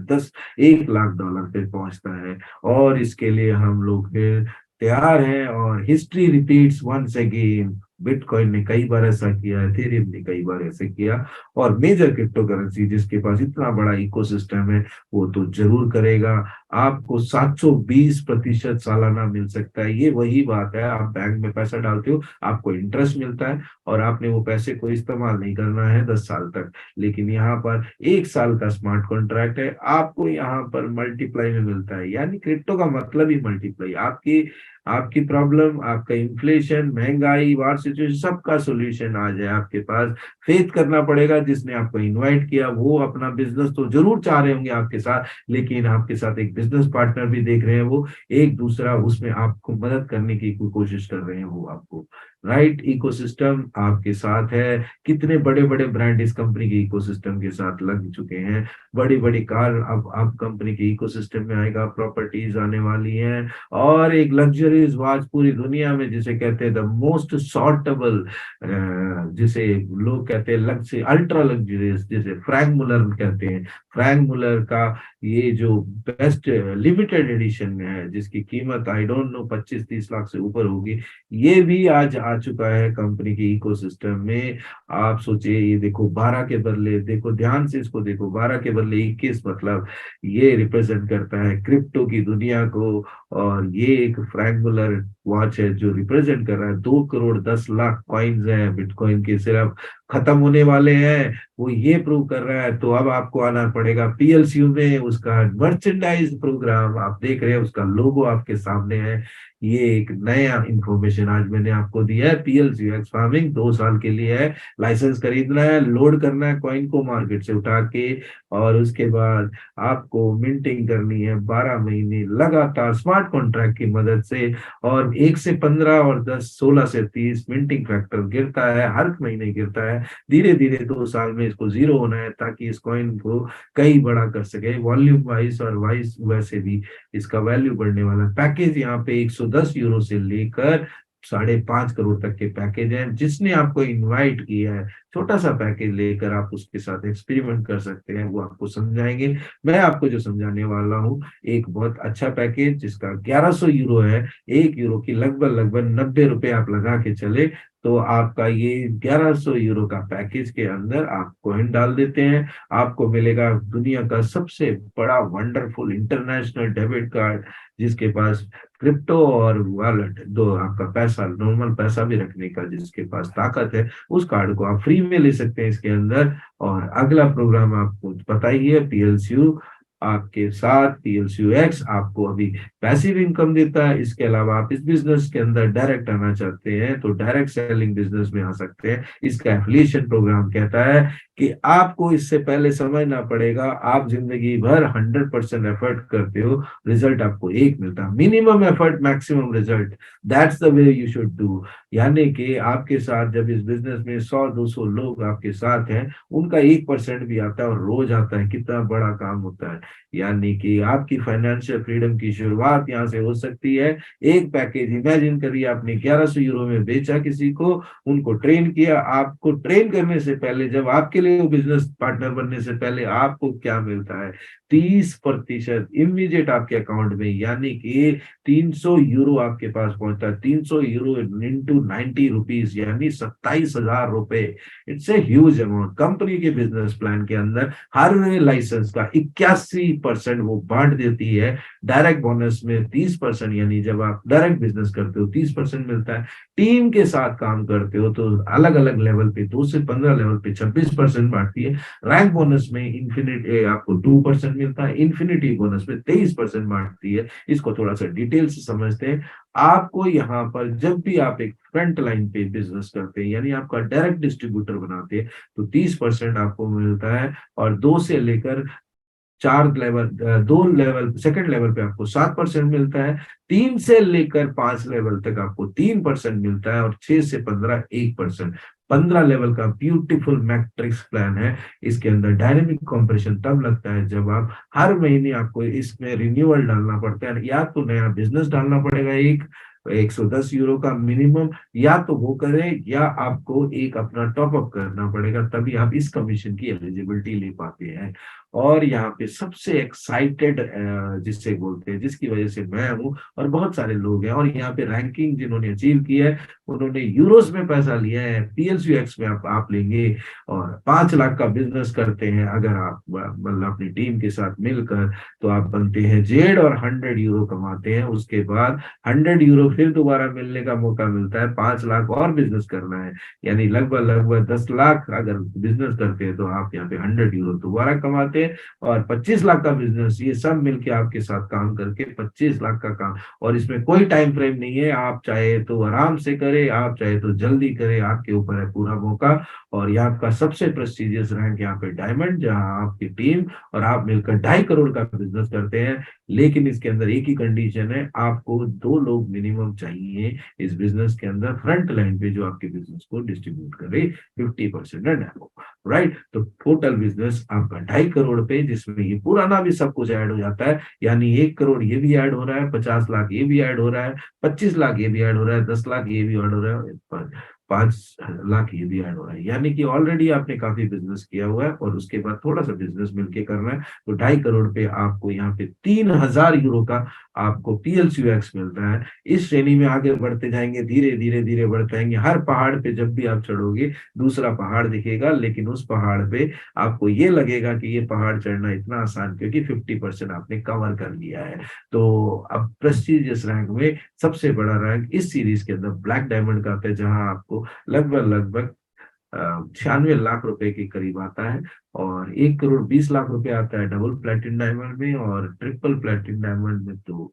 1 लाख डॉलर पे पहुंचता है। और इसके लिए हम लोग फिर तैयार हैं। और history repeats once again. Bitcoin ने कई बार ऐसा किया, एथेरियम ने कई बार ऐसे किया, और मेजर क्रिप्टो करेंसी जिसके पास इतना बड़ा इकोसिस्टम है वो तो जरूर करेगा। आपको 720% सालाना मिल सकता है। ये वही बात है, आप बैंक में पैसा डालते हो, आपको इंटरेस्ट मिलता है, और आपने वो पैसे को इस्तेमाल नहीं करना है 10 साल तक। लेकिन यहाँ पर 1 साल का स्मार्ट कॉन्ट्रैक्ट है, आपको यहाँ पर मल्टीप्लाई में मिलता है। यानी क्रिप्टो का मतलब ही मल्टीप्लाई। आपकी आपकी प्रॉब्लम, आपका इन्फ्लेशन, महंगाई, वार सिचुएशन, सबका सोल्यूशन आ जाए आपके पास। फेथ करना पड़ेगा। जिसने आपको इनवाइट किया वो अपना बिजनेस तो जरूर चाह रहे होंगे आपके साथ, लेकिन आपके साथ एक बिजनेस पार्टनर भी देख रहे हैं। वो एक दूसरा उसमें आपको मदद करने की कोशिश कर रहे हैं। वो आपको राइट इकोसिस्टम आपके साथ है। कितने बड़े बड़े ब्रांड इस कंपनी के इकोसिस्टम के साथ लग चुके हैं। बड़ी बड़ी कार अब कंपनी के इकोसिस्टम में आएगा, प्रॉपर्टीज आने वाली हैं, और एक लग्जरीज वॉच पूरी दुनिया में जिसे कहते हैं द मोस्ट सॉर्टेबल, जिसे लोग कहते हैं लग्जरी, अल्ट्रा लग्जरीज, जिसे फ्रैंक मुलर कहते हैं। फ्रैंक मुलर का ये जो बेस्ट लिमिटेड एडिशन में है, जिसकी कीमत आई डोंट नो 25-30 लाख से ऊपर होगी, ये भी आज आ चुका है कंपनी के इकोसिस्टम में। आप सोचिए, ये देखो 12 के बदले, देखो ध्यान से इसको देखो, 12 के बदले 21, मतलब ये रिप्रेजेंट करता है क्रिप्टो की दुनिया को। और ये एक फ्रैंक मुलर वॉच है जो रिप्रेजेंट कर रहा है 2 करोड़ 10 लाख कॉइन्स हैं बिटकॉइन के, सिर्फ खत्म होने वाले हैं, वो ये प्रूव कर रहा है। तो अब आपको आना पड़ेगा पीएलसीयू में। उसका मर्चेंडाइज प्रोग्राम आप देख रहे हैं, उसका लोगो आपके सामने है। ये एक नया इंफॉर्मेशन आज मैंने आपको दिया है। पीएलसीयूएक्स फार्मिंग 2 साल के लिए है। लाइसेंस खरीदना है, लोड करना है कॉइन को मार्केट से उठा के, और उसके बाद आपको मिंटिंग करनी है 12 महीने लगातार स्मार्ट कॉन्ट्रैक्ट की मदद से। और 1 से 15 और 10, 16 से 30 मिंटिंग फैक्टर गिरता है, हर महीने गिरता है। धीरे धीरे 2 साल में इसको जीरो होना है, ताकि इस कॉइन को कई बड़ा कर सके वॉल्यूम वाइज और वाइज। वैसे भी इसका वैल्यू बढ़ने वाला। पैकेज यहाँ पे 110 यूरो से लेकर 5.5 करोड़ तक के पैकेज हैं। जिसने आपको इनवाइट किया है, छोटा सा पैकेज लेकर आप उसके साथ एक्सपेरिमेंट कर सकते हैं, वो आपको समझाएंगे। मैं आपको जो समझाने वाला हूँ, एक बहुत अच्छा पैकेज जिसका 1100 यूरो है। 1 यूरो की लगभग लगभग 90 रुपए आप लगा के चले, तो आपका ये 1100 यूरो का पैकेज के अंदर आप कॉइन डाल देते हैं, आपको मिलेगा दुनिया का सबसे बड़ा वंडरफुल इंटरनेशनल डेबिट कार्ड, जिसके पास क्रिप्टो और वॉलेट दो, आपका पैसा, नॉर्मल पैसा भी रखने का जिसके पास ताकत है, उस कार्ड को आप फ्री में ले सकते हैं इसके अंदर। और अगला प्रोग्राम आपको पता ही है, पीएलसीयू। पीएलसीयू 2 साल के लिए है, 1 यूरो की लगभग लगभग 90 रुपए आप लगा के चले, तो आपका ये 1100 यूरो का पैकेज के अंदर आपको मिलेगा दुनिया का सबसे बड़ा वंडरफुल इंटरनेशनल डेबिट कार्ड, जिसके पास क्रिप्टो और वॉलेट दो, आपका पैसा, नॉर्मल पैसा भी रखने का जिसके पास ताकत है, उस कार्ड को आप फ्री में ले सकते हैं इसके अंदर। और अगला प्रोग्राम आपको पता ही है, पीएलसीयू आपके साथ PLCUX आपको अभी पैसिव इनकम देता है। इसके अलावा आप इस बिजनेस के अंदर डायरेक्ट आना चाहते हैं तो डायरेक्ट सेलिंग बिजनेस में आ सकते हैं। इसका एफिलिएशन प्रोग्राम कहता है कि आपको इससे पहले समझना पड़ेगा, आप जिंदगी भर 100% एफर्ट करते हो, रिजल्ट आपको एक मिलता है। Minimum effort maximum result, that's the way you should do. यानी कि आपके साथ जब इस बिजनेस में 100-200 लोग आपके साथ हैं, उनका 1% भी आता है और रोज आता है, कितना बड़ा काम होता है। यानी कि आपकी फाइनेंशियल फ्रीडम की शुरुआत यहाँ से हो सकती है। एक पैकेज इमेजिन करिए, आपने 1100 यूरो में बेचा किसी को, उनको ट्रेन किया। आपको ट्रेन करने से पहले, जब आपके लिए वो बिजनेस पार्टनर बनने से पहले आपको क्या मिलता है, 30% इमीडिएट आपके अकाउंट में, यानी कि 300 यूरो आपके पास पहुंचता है। 300 यूरो इंटू 90 रुपीज यानी 27,000 रुपए। It's a huge amount. Company के बिजनेस प्लान के अंदर हर लाइसेंस का 81% वो बांट देती है। डायरेक्ट बोनस में 30%, यानी जब आप डायरेक्ट बिजनेस करते हो 30% मिलता है। टीम के साथ काम करते हो तो अलग अलग लेवल पे 2 से 15 लेवल पे 26% बांटती है। रैंक बोनस में इन्फिनिटी आपको 2% मिलता है। इन्फिनिटी बोनस में 23% बांटती है। इसको थोड़ा सा डिटेल से समझते हैं। आपको यहाँ पर जब भी आप एक फ्रंट लाइन पे बिजनेस करते हैं, यानी आपका डायरेक्ट डिस्ट्रीब्यूटर बनाते हैं, तो 30% आपको मिलता है। और 2 से लेकर 4 लेवल, 2 लेवल, सेकंड लेवल पे आपको 7% मिलता है। 3 से लेकर 5 लेवल तक आपको 3% मिलता है। और 6 से 15 1%। 15 लेवल का ब्यूटीफुल मैट्रिक्स प्लान है। इसके अंदर डायनेमिक कॉम्प्रेशन तब लगता है जब आप हर महीने आपको इसमें रिन्यूअल डालना पड़ता है, या तो नया बिजनेस डालना पड़ेगा एक 110 यूरो का मिनिमम, या तो वो करें, या आपको एक अपना टॉपअप करना पड़ेगा, तभी आप इस कमीशन की एलिजिबिलिटी ले पाते हैं। और यहाँ पे सबसे एक्साइटेड जिससे बोलते हैं, जिसकी वजह से मैं हूँ और बहुत सारे लोग हैं, और यहाँ पे रैंकिंग जिन्होंने अचीव की है, उन्होंने यूरोस में पैसा लिया है। PLCUX में आप लेंगे और 5 लाख का बिजनेस करते हैं अगर आप मतलब अपनी टीम के साथ मिलकर, तो आप बनते हैं जेड और 100 यूरो कमाते हैं। उसके बाद 100 यूरो फिर दोबारा मिलने का मौका मिलता है। 5 लाख और बिजनेस करना है, यानी लगभग लगभग 10 लाख अगर बिजनेस करते हैं तो आप यहाँ पे 100 यूरो दोबारा कमाते हैं। और 25 लाख का बिजनेस, ये सब मिलके आपके साथ काम करके 25 लाख का काम। और इसमें कोई टाइम फ्रेम नहीं है, आप चाहे तो आराम से करें, आप चाहे तो जल्दी करें, आपके ऊपर है पूरा मौका। और यहाँ का सबसे प्रेस्टिजियस रैंक यहाँ पे डायमंड, जहाँ आपकी टीम और आप मिलकर 2.5 करोड़ का बिजनेस करते हैं। लेकिन इसके अंदर एक ही कंडीशन है, आपको 2 लोग मिनिमम चाहिए इस बिजनेस के अंदर फ्रंट लाइन पे, जो आपके बिजनेस को डिस्ट्रीब्यूट करे 50% एंड राइट। तो टोटल बिजनेस आपका 2.5 करोड़ पे, जिसमें ये पुराना भी सब कुछ ऐड हो जाता है, यानी 1 करोड़ ये भी ऐड हो रहा है, 50 लाख ये भी ऐड हो रहा है, 25 लाख ये भी ऐड हो रहा है, 10 लाख ये भी ऐड हो रहा है, 5 लाख ये भी ऐड हो रहा है। यानी कि ऑलरेडी आपने काफी बिजनेस किया हुआ है और उसके बाद थोड़ा सा बिजनेस मिलके करना है, तो 2.5 करोड़ पे आपको यहाँ पे 3,000 यूरो का आपको PLCUX मिलता है। इस श्रेणी में आगे बढ़ते जाएंगे, धीरे धीरे धीरे बढ़ते जाएंगे। हर पहाड़ पे जब भी आप चढ़ोगे दूसरा पहाड़ दिखेगा, लेकिन उस पहाड़ पे आपको ये लगेगा कि ये पहाड़ चढ़ना इतना आसान, क्योंकि 50% आपने कवर कर लिया है। तो अब प्रेस्टिजियस रैंक में सबसे बड़ा रैंक इस सीरीज के अंदर ब्लैक डायमंड का आता है, जहां आपको लगभग लगभग 96 लाख रुपए के करीब आता है। और 1 करोड़ 20 लाख रुपए आता है डबल प्लेटिनम डायमंड में, और ट्रिपल प्लेटिनम डायमंड में तो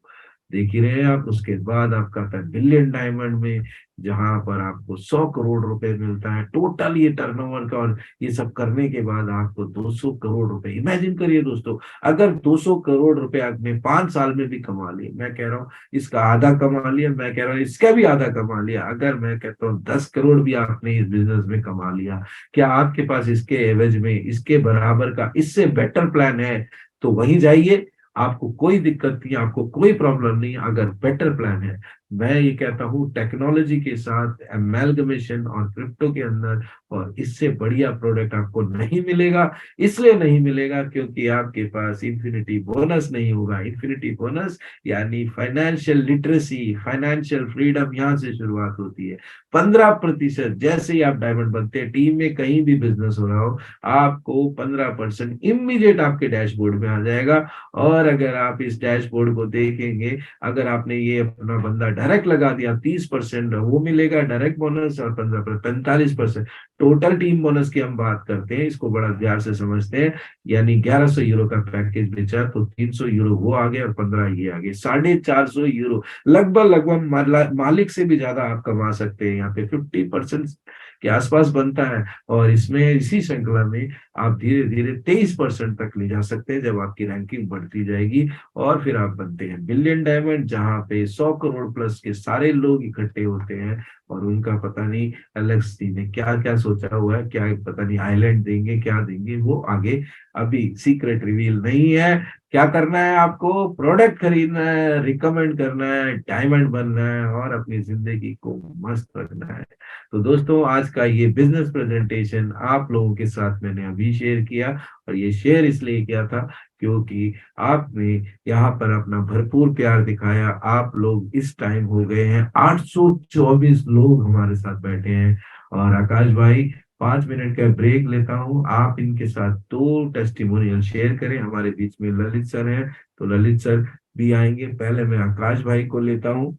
देख ही रहे हैं आप। उसके बाद आपका आता है बिलियन डायमंड में, जहां पर आपको 100 करोड़ रुपए मिलता है टोटल ये टर्नओवर का। और ये सब करने के बाद आपको 200 करोड़ रुपए, इमेजिन करिए दोस्तों, अगर 200 करोड़ रुपए आपने 5 साल में भी कमा लिए, मैं कह रहा हूँ इसका आधा कमा लिया, मैं कह रहा हूँ इसका भी आधा कमा लिया, अगर मैं कहता हूँ 10 करोड़ भी आपने इस बिजनेस में कमा लिया, क्या आपके पास इसके एवज में इसके बराबर का इससे बेटर प्लान है? तो वहीं जाइए, आपको कोई दिक्कत नहीं, आपको कोई प्रॉब्लम नहीं अगर बेटर प्लान है। मैं ये कहता हूँ टेक्नोलॉजी के साथ एमैल्गमेशन और क्रिप्टो के अंदर, और इससे बढ़िया प्रोडक्ट आपको नहीं मिलेगा। इसलिए नहीं मिलेगा क्योंकि आपके पास इंफिनिटी बोनस नहीं होगा। इंफिनिटी बोनस यानी फाइनेंशियल लिटरेसी, फाइनेंशियल फ्रीडम, यहाँ से शुरुआत होती है। 15%, जैसे ही आप डायमंड बनते हैं, टीम में कहीं भी बिजनेस हो रहा हो, आपको 15% इमीडिएट आपके डैशबोर्ड में आ जाएगा। और अगर आप इस डैशबोर्ड को देखेंगे, अगर आपने ये अपना बंदा डायरेक्ट लगा दिया, 30% वो मिलेगा डायरेक्ट बोनस, और 15% 45%। टोटल टीम बोनस की हम बात करते हैं, इसको बड़ा ध्यान से समझते हैं यानी 1100 यूरो का पैकेज बेचा तो 300 यूरो वो आ गए और 15 ये आ गए, 450 यूरो। लगभग लगभग मालिक से भी ज्यादा आप कमा सकते हैं, यहाँ पे 50% के आसपास बनता है। और इसमें इसी श्रृंखला में आप धीरे धीरे 23% तक ले जा सकते हैं जब आपकी रैंकिंग बढ़ती जाएगी। और फिर आप बनते हैं बिलियन डायमंड, जहां पे 100 करोड़ प्लस के सारे लोग इकट्ठे होते हैं। और उनका पता नहीं एलेक्स जी ने क्या क्या सोचा हुआ है, क्या पता नहीं आइलैंड देंगे क्या देंगे, वो आगे अभी सीक्रेट रिवील नहीं है। क्या करना है आपको, प्रोडक्ट खरीदना है, रिकमेंड करना है, डायमंड बनना है और अपनी जिंदगी को मस्त रखना है। तो दोस्तों, आज का ये बिजनेस प्रेजेंटेशन आप लोगों के साथ मैंने अभी शेयर किया। और ये शेयर इसलिए किया था क्योंकि आपने यहाँ पर अपना भरपूर प्यार दिखाया। आप लोग इस टाइम हो गए हैं 824 लोग हमारे साथ बैठे हैं। और आकाश भाई, 5 मिनट का ब्रेक लेता हूँ, आप इनके साथ दो टेस्टिमोनियल शेयर करें। हमारे बीच में ललित सर हैं, तो ललित सर भी आएंगे। पहले मैं आकाश भाई को लेता हूँ,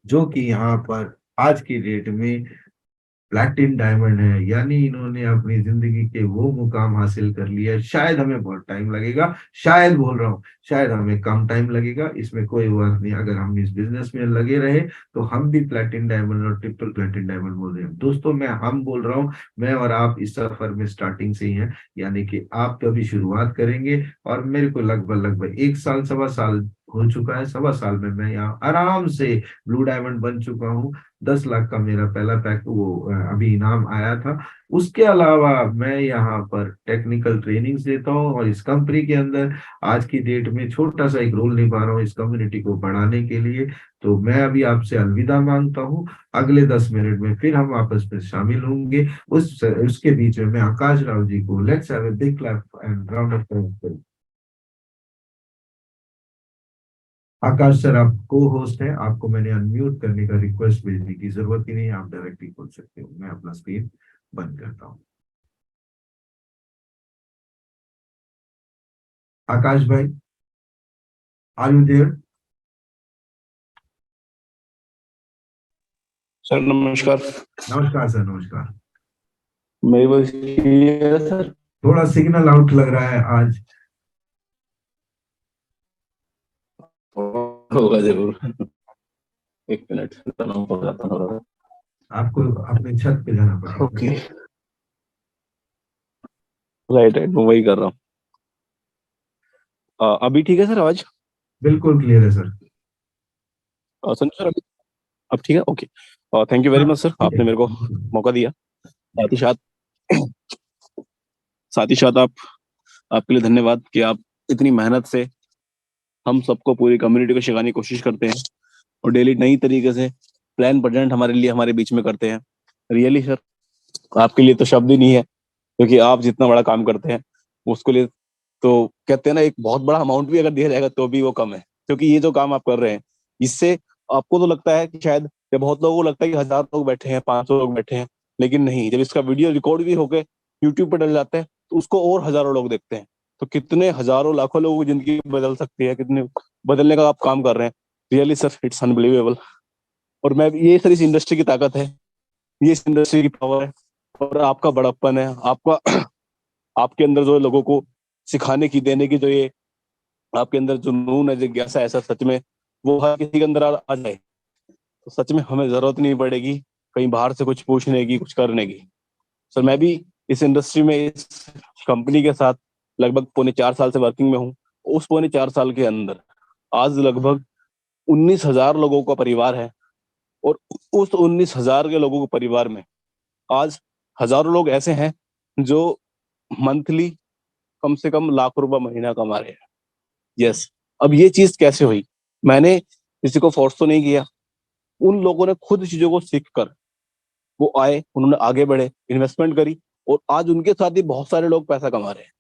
जो कि यहाँ पर आज की डेट में प्लैटिनम डायमंड है, यानी इन्होंने अपनी जिंदगी के वो मुकाम हासिल कर लिया। शायद हमें बहुत टाइम लगेगा, शायद बोल रहा हूँ, शायद हमें कम टाइम लगेगा, इसमें कोई बात नहीं। अगर हम इस बिजनेस में लगे रहे तो हम भी प्लैटिनम डायमंड और ट्रिपल प्लैटिनम डायमंड बोल रहे हैं। दोस्तों, मैं हम बोल रहा हूँ, मैं और आप इस सफर में स्टार्टिंग से ही हैं, यानी कि आप तो अभी शुरुआत करेंगे और मेरे को लगभग लगभग 1 साल 1.25 साल हो चुका है। 1.25 साल में मैं यहाँ आराम से ब्लू डायमंड बन चुका हूँ। 10 लाख का मेरा पहला पैक वो अभी इनाम आया था। उसके अलावा मैं यहाँ पर टेक्निकल ट्रेनिंग्स देता हूँ और इस कंपनी के अंदर आज की डेट में छोटा सा एक रोल निभा रहा हूँ इस कम्युनिटी को बढ़ाने के लिए। तो मैं अभी आपसे अलविदा मांगता हूँ। अगले 10 मिनट में फिर हम आपस में शामिल होंगे। उसके बीच में मैं आकाश राव जी को let's have a big clap and round of. Akash sir, आप को होस्ट हैं, आपको मैंने अनम्यूट करने का रिक्वेस्ट भेजने की जरूरत ही नहीं है, आप डायरेक्टली खोल सकते हो। मैं अपना स्क्रीन बंद करता हूँ। आकाश भाई, आर यू देयर? सर नमस्कार। नमस्कार सर, नमस्कार। मेरी वॉइस क्लियर है सर? थोड़ा सिग्नल आउट लग रहा है आज। होगा जरूर। एक मिनट थोड़ा। आपको अपने छत पे जाना पड़ेगा। ओके, राइट राइट, मैं वही कर रहा हूँ। अभी ठीक है सर आवाज? बिल्कुल क्लियर है सर। संजू सर, अभी अब ठीक है? ओके, थैंक यू वेरी हाँ, मच सर, ठीक है आपने मेरे को बिल्कुल। मौका दिया। साथ ही साथ साथ ही साथ आपके लिए धन्यवाद कि आप इतनी मेहनत से हम सबको, पूरी कम्युनिटी को सिखाने की कोशिश करते हैं और डेली नई तरीके से प्लान प्रेजेंट हमारे लिए हमारे बीच में करते हैं। रियली सर, आपके लिए तो शब्द ही नहीं है, क्योंकि आप जितना बड़ा काम करते हैं उसके लिए तो कहते हैं ना, एक बहुत बड़ा अमाउंट भी अगर दिया जाएगा तो भी वो कम है। क्योंकि ये जो काम आप कर रहे हैं, इससे आपको तो लगता है कि शायद, या बहुत लोगों को लगता है कि 1,000 लोग बैठे हैं, 500 लोग बैठे हैं, लेकिन नहीं, जब इसका वीडियो रिकॉर्ड भी होकर यूट्यूब पर डल जाता है तो उसको और हजारों लोग देखते हैं। तो कितने हजारों लाखों लोगों की जिंदगी बदल सकती है, कितने बदलने का आप काम कर रहे हैं। Really sir, it's unbelievable. और मैं, ये सर इस इंडस्ट्री की ताकत है, ये इस इंडस्ट्री की पावर है, और आपका बड़प्पन है, आपका आपके अंदर जो लोगों को सिखाने की, देने की जो ये आपके अंदर जुनून है, जिज्ञासा है सर, सच में वो हर किसी के अंदर आ जाए तो सच में हमें जरूरत नहीं पड़ेगी कहीं बाहर से कुछ पूछने की, कुछ करने की। सर मैं भी इस इंडस्ट्री में, इस कंपनी के साथ लगभग पौने 4 साल से वर्किंग में हूँ। उस पौने 4 साल के अंदर आज लगभग 19,000 लोगों का परिवार है, और उस 19,000 के लोगों के परिवार में आज हजारों लोग ऐसे हैं जो मंथली कम से कम लाख रुपए महीना कमा रहे हैं। यस। अब ये चीज कैसे हुई? मैंने किसी को फोर्स तो नहीं किया, उन लोगों ने खुद चीजों को सीख कर वो आए, उन्होंने आगे बढ़े, इन्वेस्टमेंट करी, और आज उनके साथ ही बहुत सारे लोग पैसा कमा रहे हैं।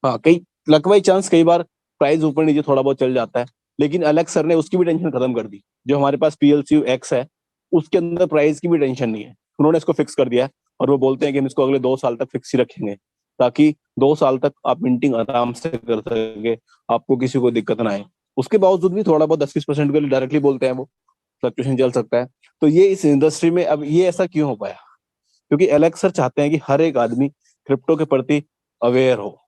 हाँ, कई लक बाई चांस कई बार प्राइस ऊपर नीचे थोड़ा बहुत चल जाता है, लेकिन अलेक्स सर ने उसकी भी टेंशन खत्म कर दी। जो हमारे पास PLCU X है, उसके अंदर प्राइस की भी टेंशन नहीं है, उन्होंने इसको फिक्स कर दिया है। और वो बोलते हैं कि हम इसको अगले 2 साल तक फिक्स ही रखेंगे, ताकि 2 साल तक आप मिंटिंग आराम से कर सके, आपको किसी को दिक्कत ना आए। उसके बावजूद भी थोड़ा बहुत 10-20% के लिए डायरेक्टली बोलते हैं, वो फ्लक्चुएशन चल सकता है। तो ये इस इंडस्ट्री में अब ये ऐसा क्यों हो पाया? क्योंकि एलेक्स सर चाहते हैं कि हर एक आदमी क्रिप्टो के प्रति अवेयर हो।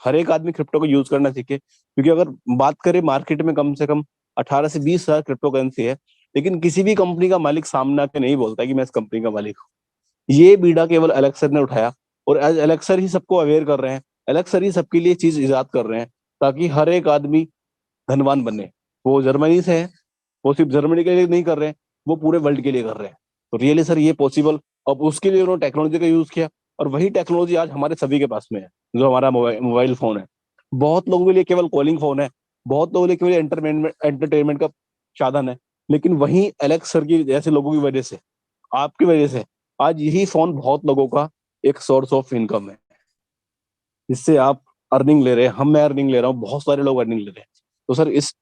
हर एक आदमी क्रिप्टो को यूज करना सीखे, क्योंकि अगर बात करें मार्केट में कम से कम 18 से 20 हजार क्रिप्टो करेंसी है, लेकिन किसी भी कंपनी का मालिक सामने आके नहीं बोलता कि मैं इस कंपनी का मालिक हूँ। ये बीड़ा केवल एलेक्सर ने उठाया, और आज एलेक्सर ही सबको अवेयर कर रहे हैं, एलेक्सर ही सबके लिए चीज इजाद कर रहे हैं, ताकि हर एक आदमी धनवान बने। वो जर्मनी से है, वो सिर्फ जर्मनी के लिए नहीं कर रहे हैं, वो पूरे वर्ल्ड के लिए कर रहे हैं। तो रियली सर ये पॉसिबल, अब उसके लिए उन्होंने टेक्नोलॉजी का यूज किया, और वही टेक्नोलॉजी आज हमारे सभी के पास में है, जो हमारा मोबाइल फोन है। बहुत लोगों के लिए केवल कॉलिंग फोन है, बहुत लोगों के लिए केवल एंटरटेनमेंट का साधन है, लेकिन वही एलेक्स सर की जैसे लोगों की वजह से, आपकी वजह से, आज यही फोन बहुत लोगों का एक सोर्स ऑफ इनकम है, जिससे आप अर्निंग ले रहे हैं, मैं अर्निंग ले रहा हूँ, बहुत सारे लोग अर्निंग ले रहे हैं। तो सर इस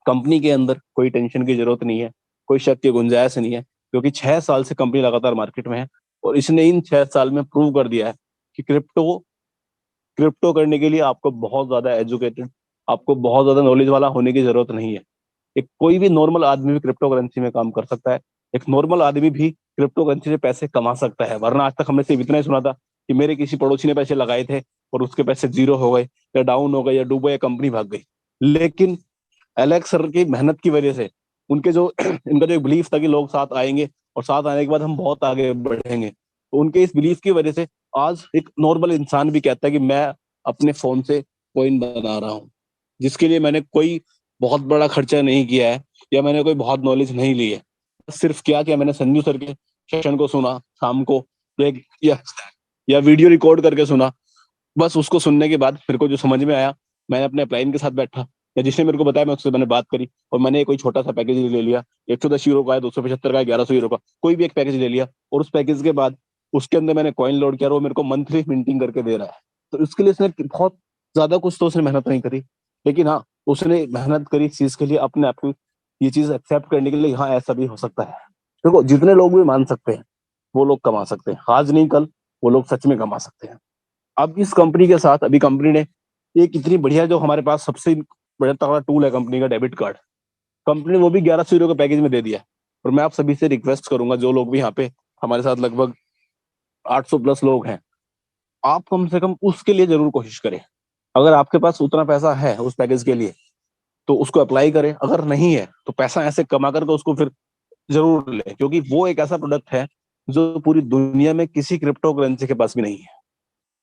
कंपनी के अंदर कोई टेंशन की जरूरत नहीं है, कोई शक की गुंजाइश नहीं है, क्योंकि 6 साल से कंपनी लगातार मार्केट में है, और इसने इन 6 साल में प्रूव कर दिया है कि क्रिप्टो क्रिप्टो करने के लिए आपको बहुत ज्यादा एजुकेटेड, आपको बहुत ज्यादा नॉलेज वाला होने की जरूरत नहीं है। एक कोई भी नॉर्मल आदमी भी क्रिप्टो करेंसी में काम कर सकता है, एक नॉर्मल आदमी भी क्रिप्टो करेंसी से पैसे कमा सकता है। वरना आज तक हमने सिर्फ इतना ही सुना था कि मेरे किसी पड़ोसी ने पैसे लगाए थे और उसके पैसे जीरो हो गए, या डाउन हो गए, या डूबे, या कंपनी भाग गई। लेकिन एलेक्स सर की मेहनत की वजह से, उनके जो इनका जो बिलीफ था कि लोग साथ आएंगे और साथ आने के बाद हम बहुत आगे बढ़ेंगे, तो उनके इस बिलीफ की वजह से आज एक नॉर्मल इंसान भी कहता है कि मैं अपने फोन से कॉइन बना रहा हूँ, जिसके लिए मैंने कोई बहुत बड़ा खर्चा नहीं किया है, या मैंने कोई बहुत नॉलेज नहीं ली है। सिर्फ क्या किया, मैंने संजू सर के सेशन को सुना शाम को, या या, या वीडियो रिकॉर्ड करके सुना। बस उसको सुनने के बाद मेरे को जो समझ में आया, मैंने अपने अपलाइन के साथ बैठा, या जिसने मेरे को बताया मैं उससे मैंने बात करी, और मैंने कोई छोटा सा पैकेज ले लिया, 110 यूरो का है, 275 का है, 1100 यूरो का, कोई भी एक पैकेज ले लिया, और उस पैकेज के बाद उसके अंदर मैंने कॉइन लोड किया, और वो मेरे को मंथली मिंटिंग करके दे रहा है। तो इसके लिए उसने बहुत ज्यादा कुछ तो उसने मेहनत नहीं करी, लेकिन हाँ उसने मेहनत करी इस चीज के लिए, अपने आप को ये चीज एक्सेप्ट करने के लिए, हाँ ऐसा भी हो सकता है। देखो जितने लोग भी मान सकते हैं वो लोग कमा सकते हैं, आज नहीं कल वो लोग सच में कमा सकते हैं। अब इस कंपनी के साथ अभी कंपनी ने एक इतनी बढ़िया, जो हमारे पास सबसे बड़ा तगड़ा टूल है कंपनी का, डेबिट कार्ड, कंपनी ने वो भी 1100 यूरो के पैकेज में दे दिया है। और मैं आप सभी से रिक्वेस्ट करूंगा, जो लोग भी यहाँ पे हमारे साथ लगभग 800 प्लस लोग हैं, आप कम से कम उसके लिए जरूर कोशिश करें। अगर आपके पास उतना पैसा है उस पैकेज के लिए, तो उसको अप्लाई करें। अगर नहीं है तो पैसा ऐसे कमा करके उसको फिर जरूर लें, क्योंकि वो एक ऐसा प्रोडक्ट है जो पूरी दुनिया में किसी क्रिप्टो करेंसी के पास भी नहीं है,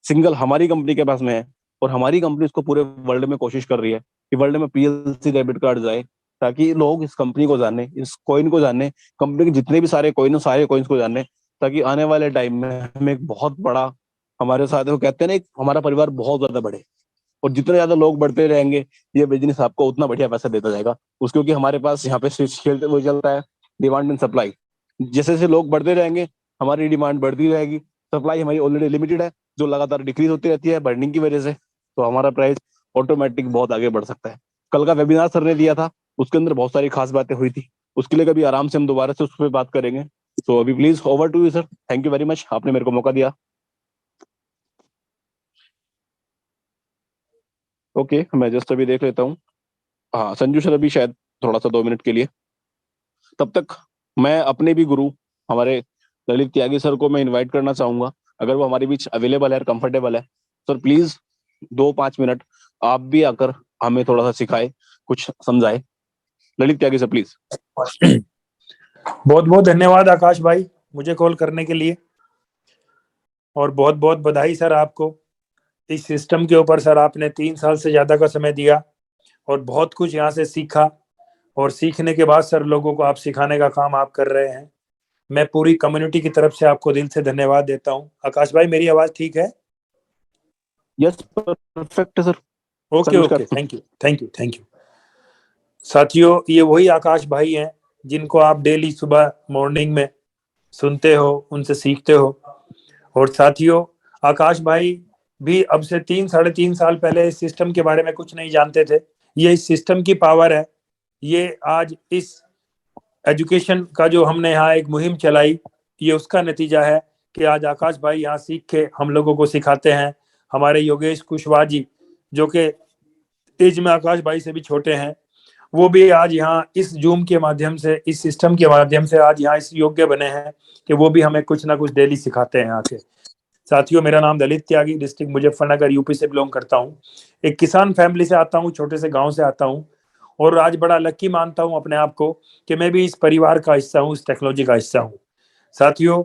सिंगल हमारी कंपनी के पास में है। और हमारी कंपनी इसको पूरे वर्ल्ड में कोशिश कर रही है कि वर्ल्ड में पीएलसी डेबिट कार्ड जाए, ताकि लोग इस कंपनी को जाने, इस कॉइन को जाने, कंपनी के जितने भी सारे कॉइन, सारे कॉइन्स को जाने, ताकि आने वाले टाइम में हमें एक बहुत बड़ा, हमारे साथ वो कहते हैं ना, एक हमारा परिवार बहुत ज्यादा बढ़े। और जितने ज्यादा लोग बढ़ते रहेंगे, ये बिजनेस आपको उतना बढ़िया पैसा देता जाएगा उस, क्योंकि हमारे पास यहाँ पे स्विच खेलते वो चलता है, डिमांड एंड सप्लाई। जैसे जैसे लोग बढ़ते रहेंगे हमारी डिमांड बढ़ती रहेगी, सप्लाई हमारी ऑलरेडी लिमिटेड है, जो लगातार डिक्रीज होती रहती है बर्निंग की वजह से, तो हमारा प्राइस ऑटोमेटिक बहुत आगे बढ़ सकता है। कल का वेबिनार सर ने दिया था, उसके अंदर बहुत सारी खास बातें हुई थी, उसके लिए कभी आराम से हम दोबारा से उस पर बात करेंगे। तो अभी please over to you sir, thank you very much, आपने मेरे को मौका दिया। ओके मैं जस्ट अभी देख लेता हूँ। हाँ संजू सर अभी शायद थोड़ा सा 2 मिनट के लिए, तब तक मैं अपने भी गुरु हमारे ललित त्यागी सर को मैं इनवाइट करना चाहूंगा, अगर वो हमारे बीच अवेलेबल है, कंफर्टेबल है। सर प्लीज 2-5 मिनट आप भी आकर हमें थोड़ा सा सिखाए, कुछ समझाए। ललित त्यागी सर प्लीज। बहुत बहुत धन्यवाद आकाश भाई मुझे कॉल करने के लिए, और बहुत बहुत बधाई सर आपको। इस सिस्टम के ऊपर सर आपने 3 साल से ज्यादा का समय दिया और बहुत कुछ यहाँ से सीखा, और सीखने के बाद सर लोगों को आप सिखाने का काम आप कर रहे हैं। मैं पूरी कम्युनिटी की तरफ से आपको दिल से धन्यवाद देता हूँ। आकाश भाई मेरी आवाज ठीक है? Yes perfect sir. Okay okay, thank you thank you thank you. साथियों ये वही आकाश भाई हैं जिनको आप डेली सुबह मॉर्निंग में सुनते हो, उनसे सीखते हो। और साथियों आकाश भाई भी अब से 3-3.5 साल पहले इस सिस्टम के बारे में कुछ नहीं जानते थे। ये इस सिस्टम की पावर है। ये आज इस एजुकेशन का जो हमने यहाँ एक मुहिम चलाई, ये उसका नतीजा है कि आज आकाश भाई यहाँ सीख के हम लोगों को सिखाते हैं। हमारे योगेश कुशवाहा जी जो कि एज में आकाश भाई से भी छोटे हैं, वो भी आज यहाँ इस जूम के माध्यम से, इस सिस्टम के माध्यम से आज यहाँ इस योग्य बने हैं कि वो भी हमें कुछ ना कुछ डेली सिखाते हैं आके। साथियों, मेरा नाम दलित त्यागी, डिस्ट्रिक्ट मुजफ्फरनगर, यूपी से बिलोंग करता हूँ। एक किसान फैमिली से आता हूँ, छोटे से गांव से आता हूँ, और आज बड़ा लकी मानता हूँ अपने आप को कि मैं भी इस परिवार का हिस्सा हूँ, इस टेक्नोलॉजी का हिस्सा हूँ। साथियों,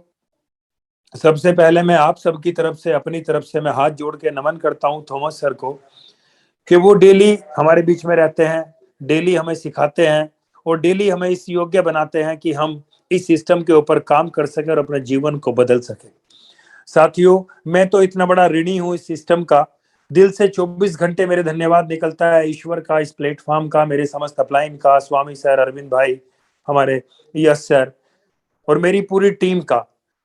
सबसे पहले मैं आप सबकी तरफ से, अपनी तरफ से मैं हाथ जोड़ के नमन करता हूँ थॉमस सर को, कि वो डेली हमारे बीच में रहते हैं, डेली हमें सिखाते हैं और डेली हमें इस योग्य बनाते हैं कि हम इस सिस्टम के ऊपर काम कर सके और अपने जीवन को बदल सके। साथियों, मैं तो इतना बड़ा ऋणी हूँ इस सिस्टम का, दिल से 24 घंटे मेरे धन्यवाद निकलता है ईश्वर का, इस प्लेटफॉर्म का, मेरे समस्त अपलाइन का, स्वामी सर, अरविंद भाई, हमारे यश सर, और मेरी पूरी टीम का,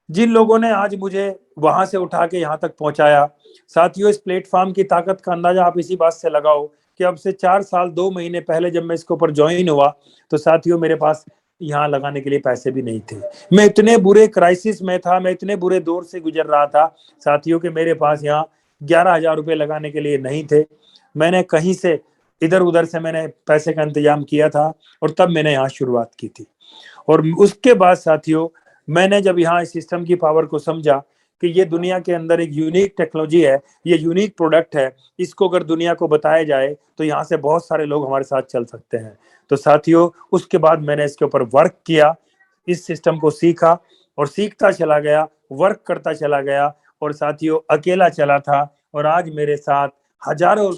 जिन लोगों ने आज मुझे वहां से उठा के यहाँ तक पहुंचाया। साथियों, इस प्लेटफॉर्म की ताकत का अंदाजा आप इसी बात से लगाओ कि अब से 4 साल 2 महीने पहले जब मैं इसके ऊपर ज्वाइन हुआ, तो साथियों मेरे पास यहाँ लगाने के लिए पैसे भी नहीं थे। मैं इतने बुरे क्राइसिस में था, मैं इतने बुरे दौर से गुजर रहा था साथियों के मेरे पास यहाँ 11,000 रुपए लगाने के लिए नहीं थे। मैंने कहीं से इधर उधर से मैंने पैसे का इंतजाम किया था और तब मैंने यहाँ शुरुआत की थी। और उसके बाद साथियों, मैंने जब यहाँ इस सिस्टम की पावर को समझा कि ये दुनिया के अंदर एक यूनिक टेक्नोलॉजी है, ये यूनिक प्रोडक्ट है, इसको अगर दुनिया को बताया जाए तो यहाँ से बहुत सारे लोग हमारे साथ चल सकते हैं। तो साथियों, उसके बाद मैंने इसके ऊपर वर्क किया, इस सिस्टम को सीखा और सीखता चला गया, वर्क करता चला गया, और साथियों अकेला चला था, और आज मेरे साथ हजारों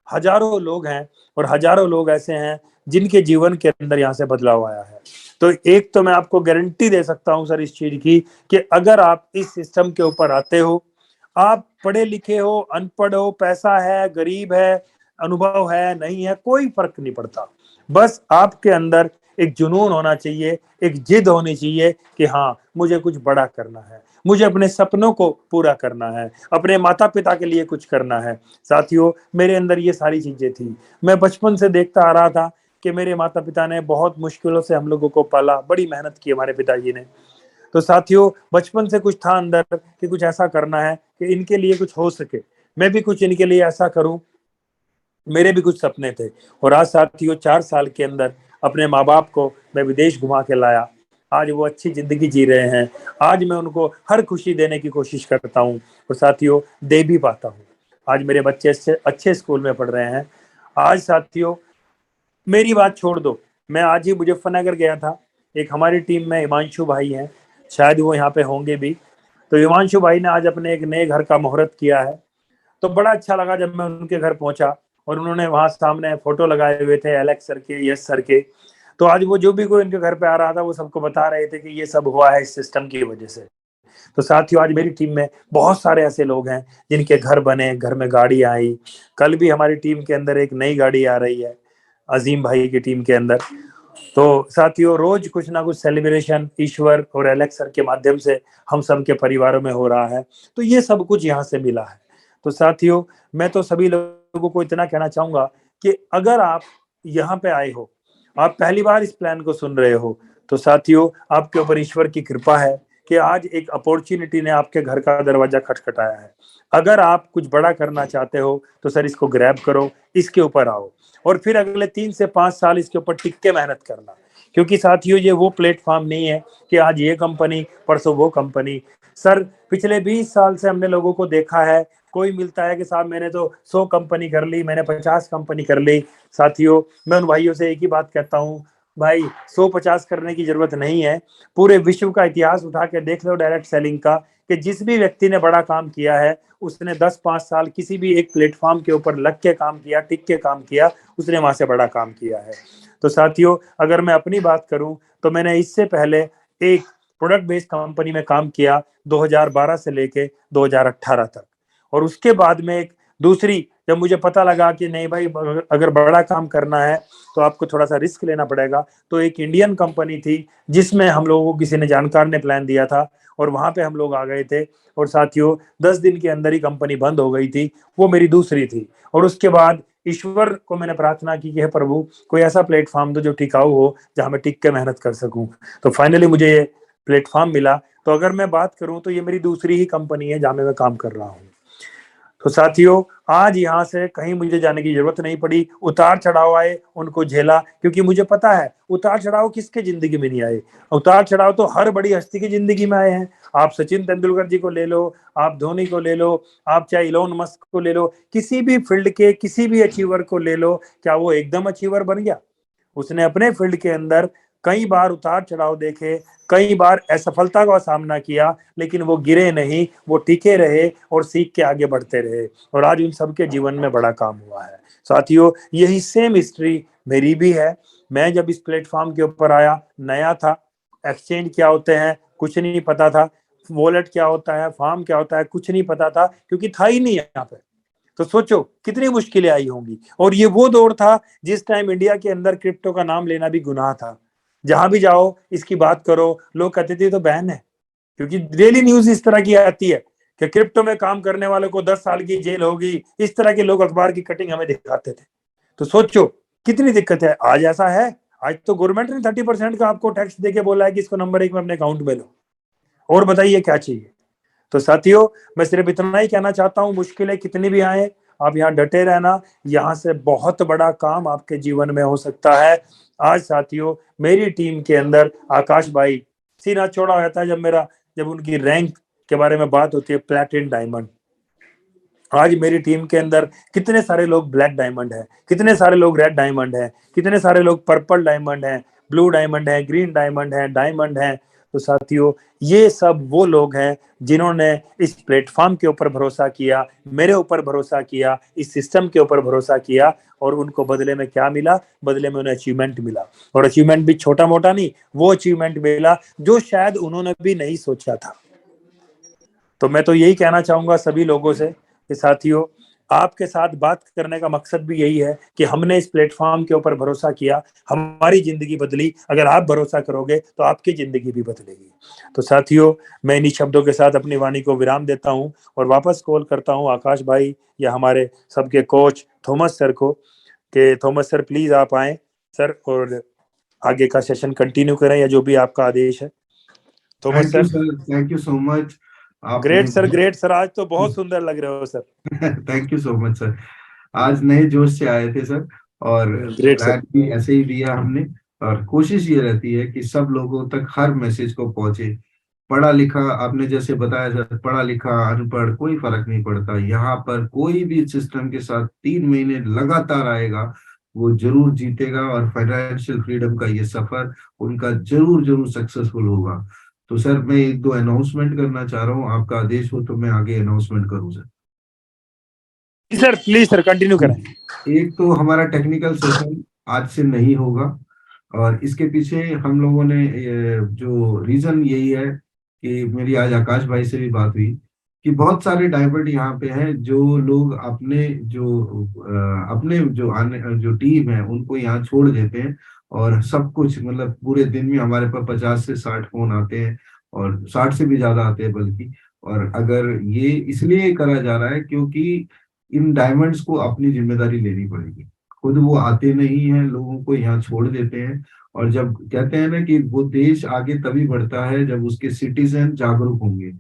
हजारों लोग हैं, और हजारों लोग ऐसे हैं जिनके जीवन के अंदर यहाँ से बदलाव आया है। तो एक तो मैं आपको गारंटी दे सकता हूं सर इस चीज की कि अगर आप इस सिस्टम के ऊपर आते हो, आप पढ़े लिखे हो, अनपढ़ हो, पैसा है, गरीब है, अनुभव है, नहीं है, कोई फर्क नहीं पड़ता। बस आपके अंदर एक जुनून होना चाहिए, एक जिद होनी चाहिए कि हाँ, मुझे कुछ बड़ा करना है, मुझे अपने सपनों को पूरा करना है, अपने माता पिता के लिए कुछ करना है। साथियों, मेरे अंदर ये सारी चीजें थी। मैं बचपन से देखता आ रहा था कि मेरे माता पिता ने बहुत मुश्किलों से हम लोगों को पाला, बड़ी मेहनत की हमारे पिताजी ने। तो साथियों, बचपन से कुछ था अंदर कि कुछ ऐसा करना है कि इनके लिए कुछ हो सके, मैं भी कुछ इनके लिए ऐसा करूं, मेरे भी कुछ सपने थे। और आज साथियों, 4 साल के अंदर अपने माँ बाप को मैं विदेश घुमा के लाया, आज वो अच्छी जिंदगी जी रहे हैं, आज मैं उनको हर खुशी देने की कोशिश करता हूँ, और साथियों दे भी पाता हूँ। आज मेरे बच्चे अच्छे स्कूल में पढ़ रहे हैं। आज साथियों, मेरी बात छोड़ दो, मैं आज ही मुजफ्फरनगर गया था, एक हमारी टीम में हिमांशु भाई हैं, शायद वो यहाँ पे होंगे भी। तो हिमांशु भाई ने आज अपने एक नए घर का मुहूर्त किया है। तो बड़ा अच्छा लगा जब मैं उनके घर पहुंचा और उन्होंने वहां सामने फोटो लगाए हुए थे एलेक्स सर के, यश सर के। तो आज वो जो भी कोई उनके घर पे आ रहा था वो सबको बता रहे थे कि ये सब हुआ है इस सिस्टम की वजह से। तो साथियों, आज मेरी टीम में बहुत सारे ऐसे लोग हैं जिनके घर बने, घर में गाड़ी आई। कल भी हमारी टीम के अंदर एक नई गाड़ी आ रही है, अजीम भाई की टीम के अंदर। तो साथियों, रोज कुछ ना कुछ सेलिब्रेशन ईश्वर और एलेक्स सर के माध्यम से हम सब के परिवारों में हो रहा है। तो ये सब कुछ यहाँ से मिला है। तो साथियों, मैं तो सभी लोगों को इतना कहना चाहूंगा कि अगर आप यहाँ पे आए हो, आप पहली बार इस प्लान को सुन रहे हो, तो साथियों आपके ऊपर ईश्वर की कृपा है कि आज एक अपॉर्चुनिटी ने आपके घर का दरवाजा खटखटाया है। अगर आप कुछ बड़ा करना चाहते हो तो सर इसको ग्रैब करो, इसके ऊपर आओ, और फिर अगले 3 से 5 साल इसके ऊपर टिक के मेहनत करना। क्योंकि साथियों, ये वो प्लेटफॉर्म नहीं है कि आज ये कंपनी परसों वो कंपनी। सर, पिछले 20 साल से हमने लोगों को देखा है, कोई मिलता है कि साहब मैंने तो 100 कंपनी कर ली, मैंने 50 कंपनी कर ली। साथियों, मैं उन भाइयों से एक ही बात कहता हूँ, भाई 100-50 करने की जरूरत नहीं है। पूरे विश्व का इतिहास उठा के देख लो डायरेक्ट सेलिंग का, कि जिस भी व्यक्ति ने बड़ा काम किया है उसने 10-5 साल किसी भी एक प्लेटफॉर्म के ऊपर लग के काम किया, टिक के काम किया, उसने वहां से बड़ा काम किया है। तो साथियों, अगर मैं अपनी बात करूं तो मैंने इससे पहले एक प्रोडक्ट बेस्ड कंपनी में काम किया 2012 से लेके 2018 तक। और उसके बाद में एक दूसरी, जब मुझे पता लगा कि नहीं भाई, अगर बड़ा काम करना है तो आपको थोड़ा सा रिस्क लेना पड़ेगा, तो एक इंडियन कंपनी थी जिसमें हम लोगों को किसी ने जानकार ने प्लान दिया था, और वहां पे हम लोग आ गए थे। और साथियों, 10 दिन के अंदर ही कंपनी बंद हो गई थी, वो मेरी दूसरी थी। और उसके बाद ईश्वर को मैंने प्रार्थना की कि हे प्रभु, कोई ऐसा प्लेटफॉर्म दो जो टिकाऊ हो, जहां मैं टिक के मेहनत कर सकूं। तो फाइनली मुझे ये प्लेटफॉर्म मिला। तो अगर मैं बात करूं तो ये मेरी दूसरी ही कंपनी है जहां मैं काम कर रहा हूं। तो साथियों, आज यहाँ से कहीं मुझे जाने की जरूरत नहीं पड़ी। उतार चढ़ाव आए, उनको झेला, क्योंकि मुझे पता है उतार चढ़ाव किसके जिंदगी में नहीं आए। उतार चढ़ाव तो हर बड़ी हस्ती की जिंदगी में आए हैं। आप सचिन तेंदुलकर जी को ले लो, आप धोनी को ले लो, आप चाहे इलोन मस्क को ले लो, किसी भी फील्ड के किसी भी अचीवर को ले लो, क्या वो एकदम अचीवर बन गया? उसने अपने फील्ड के अंदर कई बार उतार चढ़ाव देखे, कई बार असफलता का सामना किया, लेकिन वो गिरे नहीं, वो टिके रहे और सीख के आगे बढ़ते रहे, और आज उन सबके जीवन में बड़ा काम हुआ है। साथियों, यही सेम हिस्ट्री मेरी भी है। मैं जब इस प्लेटफॉर्म के ऊपर आया, नया था, एक्सचेंज क्या होते हैं कुछ नहीं पता था, वॉलेट क्या होता है, फार्म क्या होता है कुछ नहीं पता था, क्योंकि था ही नहीं यहाँ पे। तो सोचो कितनी मुश्किलें आई होंगी। और ये वो दौर था जिस टाइम इंडिया के अंदर क्रिप्टो का नाम लेना भी गुनाह था। जहां भी जाओ इसकी बात करो, लोग कहते थे तो बैन है, क्योंकि डेली न्यूज इस तरह की आती है कि क्रिप्टो में काम करने वालों को 10 साल की जेल होगी। इस तरह के लोग अखबार की कटिंग हमें दिखाते थे। तो सोचो कितनी दिक्कत है। आज ऐसा है, आज तो गवर्नमेंट ने 30% का आपको टैक्स देके बोला है कि इसको नंबर 1 में अपने अकाउंट में लो। और बताइए क्या चाहिए। तो साथियों, मैं सिर्फ इतना ही कहना चाहता हूँ, मुश्किलें कितनी भी आए, आप यहाँ डटे रहना। यहाँ से बहुत बड़ा काम आपके जीवन में हो सकता है। आज साथियों, मेरी टीम के अंदर आकाश भाई, सीना चौड़ा हो जाता है जब उनकी रैंक के बारे में बात होती है, प्लैटिनम डायमंड। आज मेरी टीम के अंदर कितने सारे लोग ब्लैक डायमंड है, कितने सारे लोग रेड डायमंड है, कितने सारे लोग पर्पल डायमंड है, ब्लू डायमंड है, ग्रीन डायमंड है, डायमंड है। तो साथियों, ये सब वो लोग हैं जिन्होंने इस प्लेटफॉर्म के ऊपर भरोसा किया, मेरे ऊपर भरोसा किया, इस सिस्टम के ऊपर भरोसा किया, और उनको बदले में क्या मिला? बदले में उन्हें अचीवमेंट मिला। और अचीवमेंट भी छोटा मोटा नहीं, वो अचीवमेंट मिला जो शायद उन्होंने भी नहीं सोचा था। तो मैं तो यही कहना चाहूंगा सभी लोगों से कि साथियों, आपके साथ बात करने का मकसद भी यही है कि हमने इस प्लेटफॉर्म के ऊपर भरोसा किया, हमारी जिंदगी बदली। अगर आप भरोसा करोगे तो आपकी जिंदगी भी बदलेगी। तो साथियों, मैं इन्हीं शब्दों के साथ अपनी वाणी को विराम देता हूं और वापस कॉल करता हूं आकाश भाई या हमारे सबके कोच थॉमस सर को, कि थॉमस सर प्लीज आप आए सर, और आगे का सेशन कंटिन्यू करें, या जो भी आपका आदेश है। Thomas sir. Thank you so much. Great आपने सर, ग्रेट सर, आज तो बहुत सुंदर लग रहे हो sir. Thank you so much sir. आज नए जोश से आए थे सर, और ग्रेट सर। प्लान भी ऐसे ही दिया हमने। और कोशिश ये रहती है कि सब लोगों तक हर मैसेज को पहुंचे। पढ़ा लिखा, आपने जैसे बताया सर, पढ़ा लिखा अनपढ़ कोई फर्क नहीं पड़ता। यहाँ पर कोई भी सिस्टम के साथ 3 महीने लगातार आएगा, वो जरूर जीतेगा, और फाइनेंशियल फ्रीडम का ये सफर उनका जरूर जरूर सक्सेसफुल होगा। तो सर, मैं 1-2 अनाउंसमेंट करना चाह रहा हूँ, आपका आदेश हो तो मैं आगे अनाउंसमेंट करूँ sir. Sir please sir continue करें। एक तो हमारा टेक्निकल सेशन आज से नहीं होगा, और इसके पीछे हम लोगों ने जो रीजन यही है कि मेरी आज आकाश भाई से भी बात हुई कि बहुत सारे डाइवर्ट यहाँ पे हैं, जो लोग अपने जो टीम है उनको यहाँ छोड़ देते हैं, और सब कुछ मतलब पूरे दिन में हमारे पास 50 से 60 फोन आते हैं, और 60 से भी ज्यादा आते हैं बल्कि। और अगर ये इसलिए करा जा रहा है क्योंकि इन डायमंड्स को अपनी जिम्मेदारी लेनी पड़ेगी। खुद वो आते नहीं है, लोगों को यहाँ छोड़ देते हैं। और जब कहते हैं ना कि वो देश आगे तभी बढ़ता है जब उसके सिटीजन जागरूक होंगे,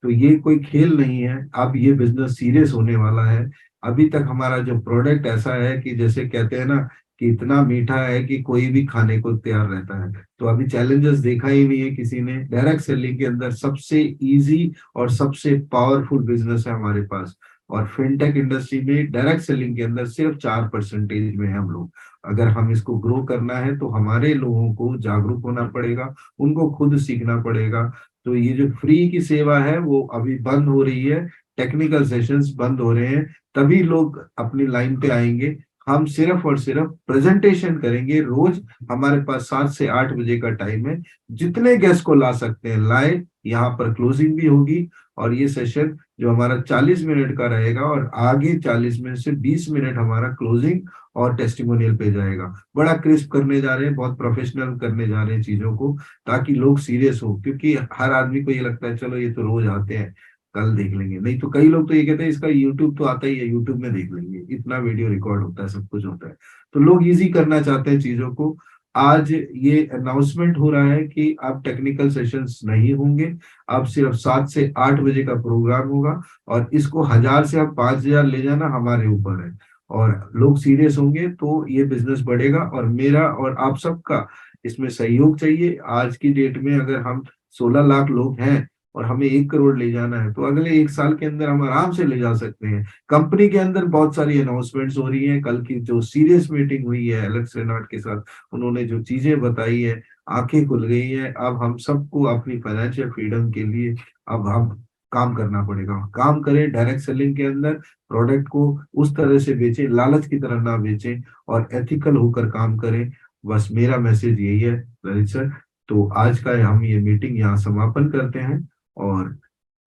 तो ये कोई खेल नहीं है। अब ये बिजनेस सीरियस होने वाला है। अभी तक हमारा जो प्रोडक्ट ऐसा है कि जैसे कहते हैं ना कि इतना मीठा है कि कोई भी खाने को तैयार रहता है। तो अभी चैलेंजेस देखा ही नहीं है किसी ने। डायरेक्ट सेलिंग के अंदर सबसे इजी और सबसे पावरफुल बिजनेस है हमारे पास। और फिनटेक इंडस्ट्री में डायरेक्ट सेलिंग के अंदर सिर्फ 4% में है हम लोग। अगर हम इसको ग्रो करना है तो हमारे लोगों को जागरूक होना पड़ेगा, उनको खुद सीखना पड़ेगा। तो ये जो फ्री की सेवा है वो अभी बंद हो रही है, टेक्निकल सेशंस बंद हो रहे हैं, तभी लोग अपनी लाइन पे आएंगे। हम सिर्फ और सिर्फ प्रेजेंटेशन करेंगे रोज। हमारे पास 7 से 8 बजे का टाइम है, जितने गेस्ट को ला सकते हैं लाए। यहाँ पर क्लोजिंग भी होगी, और ये सेशन जो हमारा 40 मिनट का रहेगा, और आगे 40 मिनट से 20 मिनट हमारा क्लोजिंग और टेस्टिमोनियल पे जाएगा। बड़ा क्रिस्प करने जा रहे हैं, बहुत प्रोफेशनल करने जा रहे हैं चीजों को, ताकि लोग सीरियस हो। क्योंकि हर आदमी को ये लगता है चलो ये तो रोज आते हैं, कल देख लेंगे। नहीं तो कई लोग तो ये कहते हैं इसका यूट्यूब तो आता ही है, यूट्यूब में देख लेंगे, इतना वीडियो रिकॉर्ड होता है, सब कुछ होता है। तो लोग इजी करना चाहते हैं चीजों को। आज ये अनाउंसमेंट हो रहा है कि अब टेक्निकल सेशंस नहीं होंगे, अब सिर्फ 7 से 8 बजे का प्रोग्राम होगा, और इसको 1000 से अब 5000 ले जाना हमारे ऊपर है, और लोग सीरियस होंगे तो ये बिजनेस बढ़ेगा। और मेरा और आप सबका इसमें सहयोग चाहिए। आज की डेट में अगर हम 16 लाख लोग हैं और हमें 1 करोड़ ले जाना है, तो अगले 1 साल के अंदर हम आराम से ले जा सकते हैं। कंपनी के अंदर बहुत सारी अनाउंसमेंट्स हो रही हैं। कल की जो सीरियस मीटिंग हुई है एलेक्स रेनार्ड के साथ, उन्होंने जो चीजें बताई है, आंखें खुल गई हैं। अब हम सबको अपनी फाइनेंशियल फ्रीडम के लिए अब हम काम करना पड़ेगा। काम करें डायरेक्ट सेलिंग के अंदर, प्रोडक्ट को उस तरह से बेचें, लालच की तरह ना बेचें, और एथिकल होकर काम करें। बस मेरा मैसेज यही है ललित सर। तो आज का हम ये मीटिंग यहाँ समापन करते हैं, और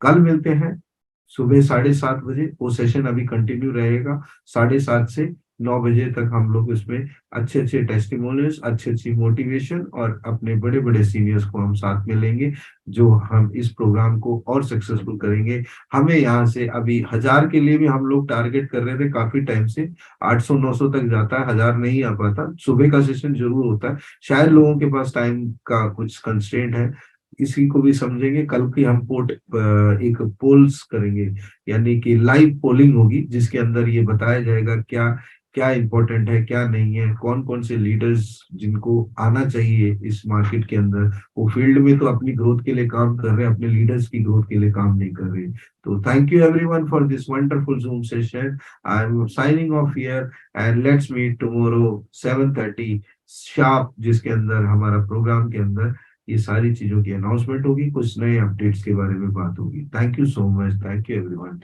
कल मिलते हैं सुबह 7:30 बजे। वो सेशन अभी कंटिन्यू रहेगा 7:30 से 9 बजे तक। हम लोग इसमें अच्छे अच्छे टेस्टिमोनियल्स, अच्छी अच्छी मोटिवेशन, और अपने बड़े बड़े सीनियर्स को हम साथ में लेंगे, जो हम इस प्रोग्राम को और सक्सेसफुल करेंगे। हमें यहाँ से अभी 1000 के लिए भी हम लोग टारगेट कर रहे थे काफी टाइम से, 800-900 तक जाता है, 1000 नहीं आ पाता। सुबह का सेशन जरूर होता है, शायद लोगों के पास टाइम का कुछ कंस्ट्रेंट है, इसी को भी समझेंगे। कल की हम एक पोल्स करेंगे, यानी कि लाइव पोलिंग होगी, जिसके अंदर ये बताया जाएगा क्या क्या इंपॉर्टेंट है, क्या नहीं है, कौन कौन से लीडर्स जिनको आना चाहिए इस मार्केट के अंदर, वो फील्ड में तो अपनी ग्रोथ के लिए काम कर रहे हैं, अपने लीडर्स की ग्रोथ के लिए काम नहीं कर रहे। तो thank you everyone for this wonderful Zoom session. I am signing off here, and let's meet tomorrow 7:30 sharp, जिसके अंदर हमारा प्रोग्राम के अंदर ये सारी चीजों की अनाउंसमेंट होगी, कुछ नए अपडेट्स के बारे में बात होगी। Thank you so much, thank you everyone.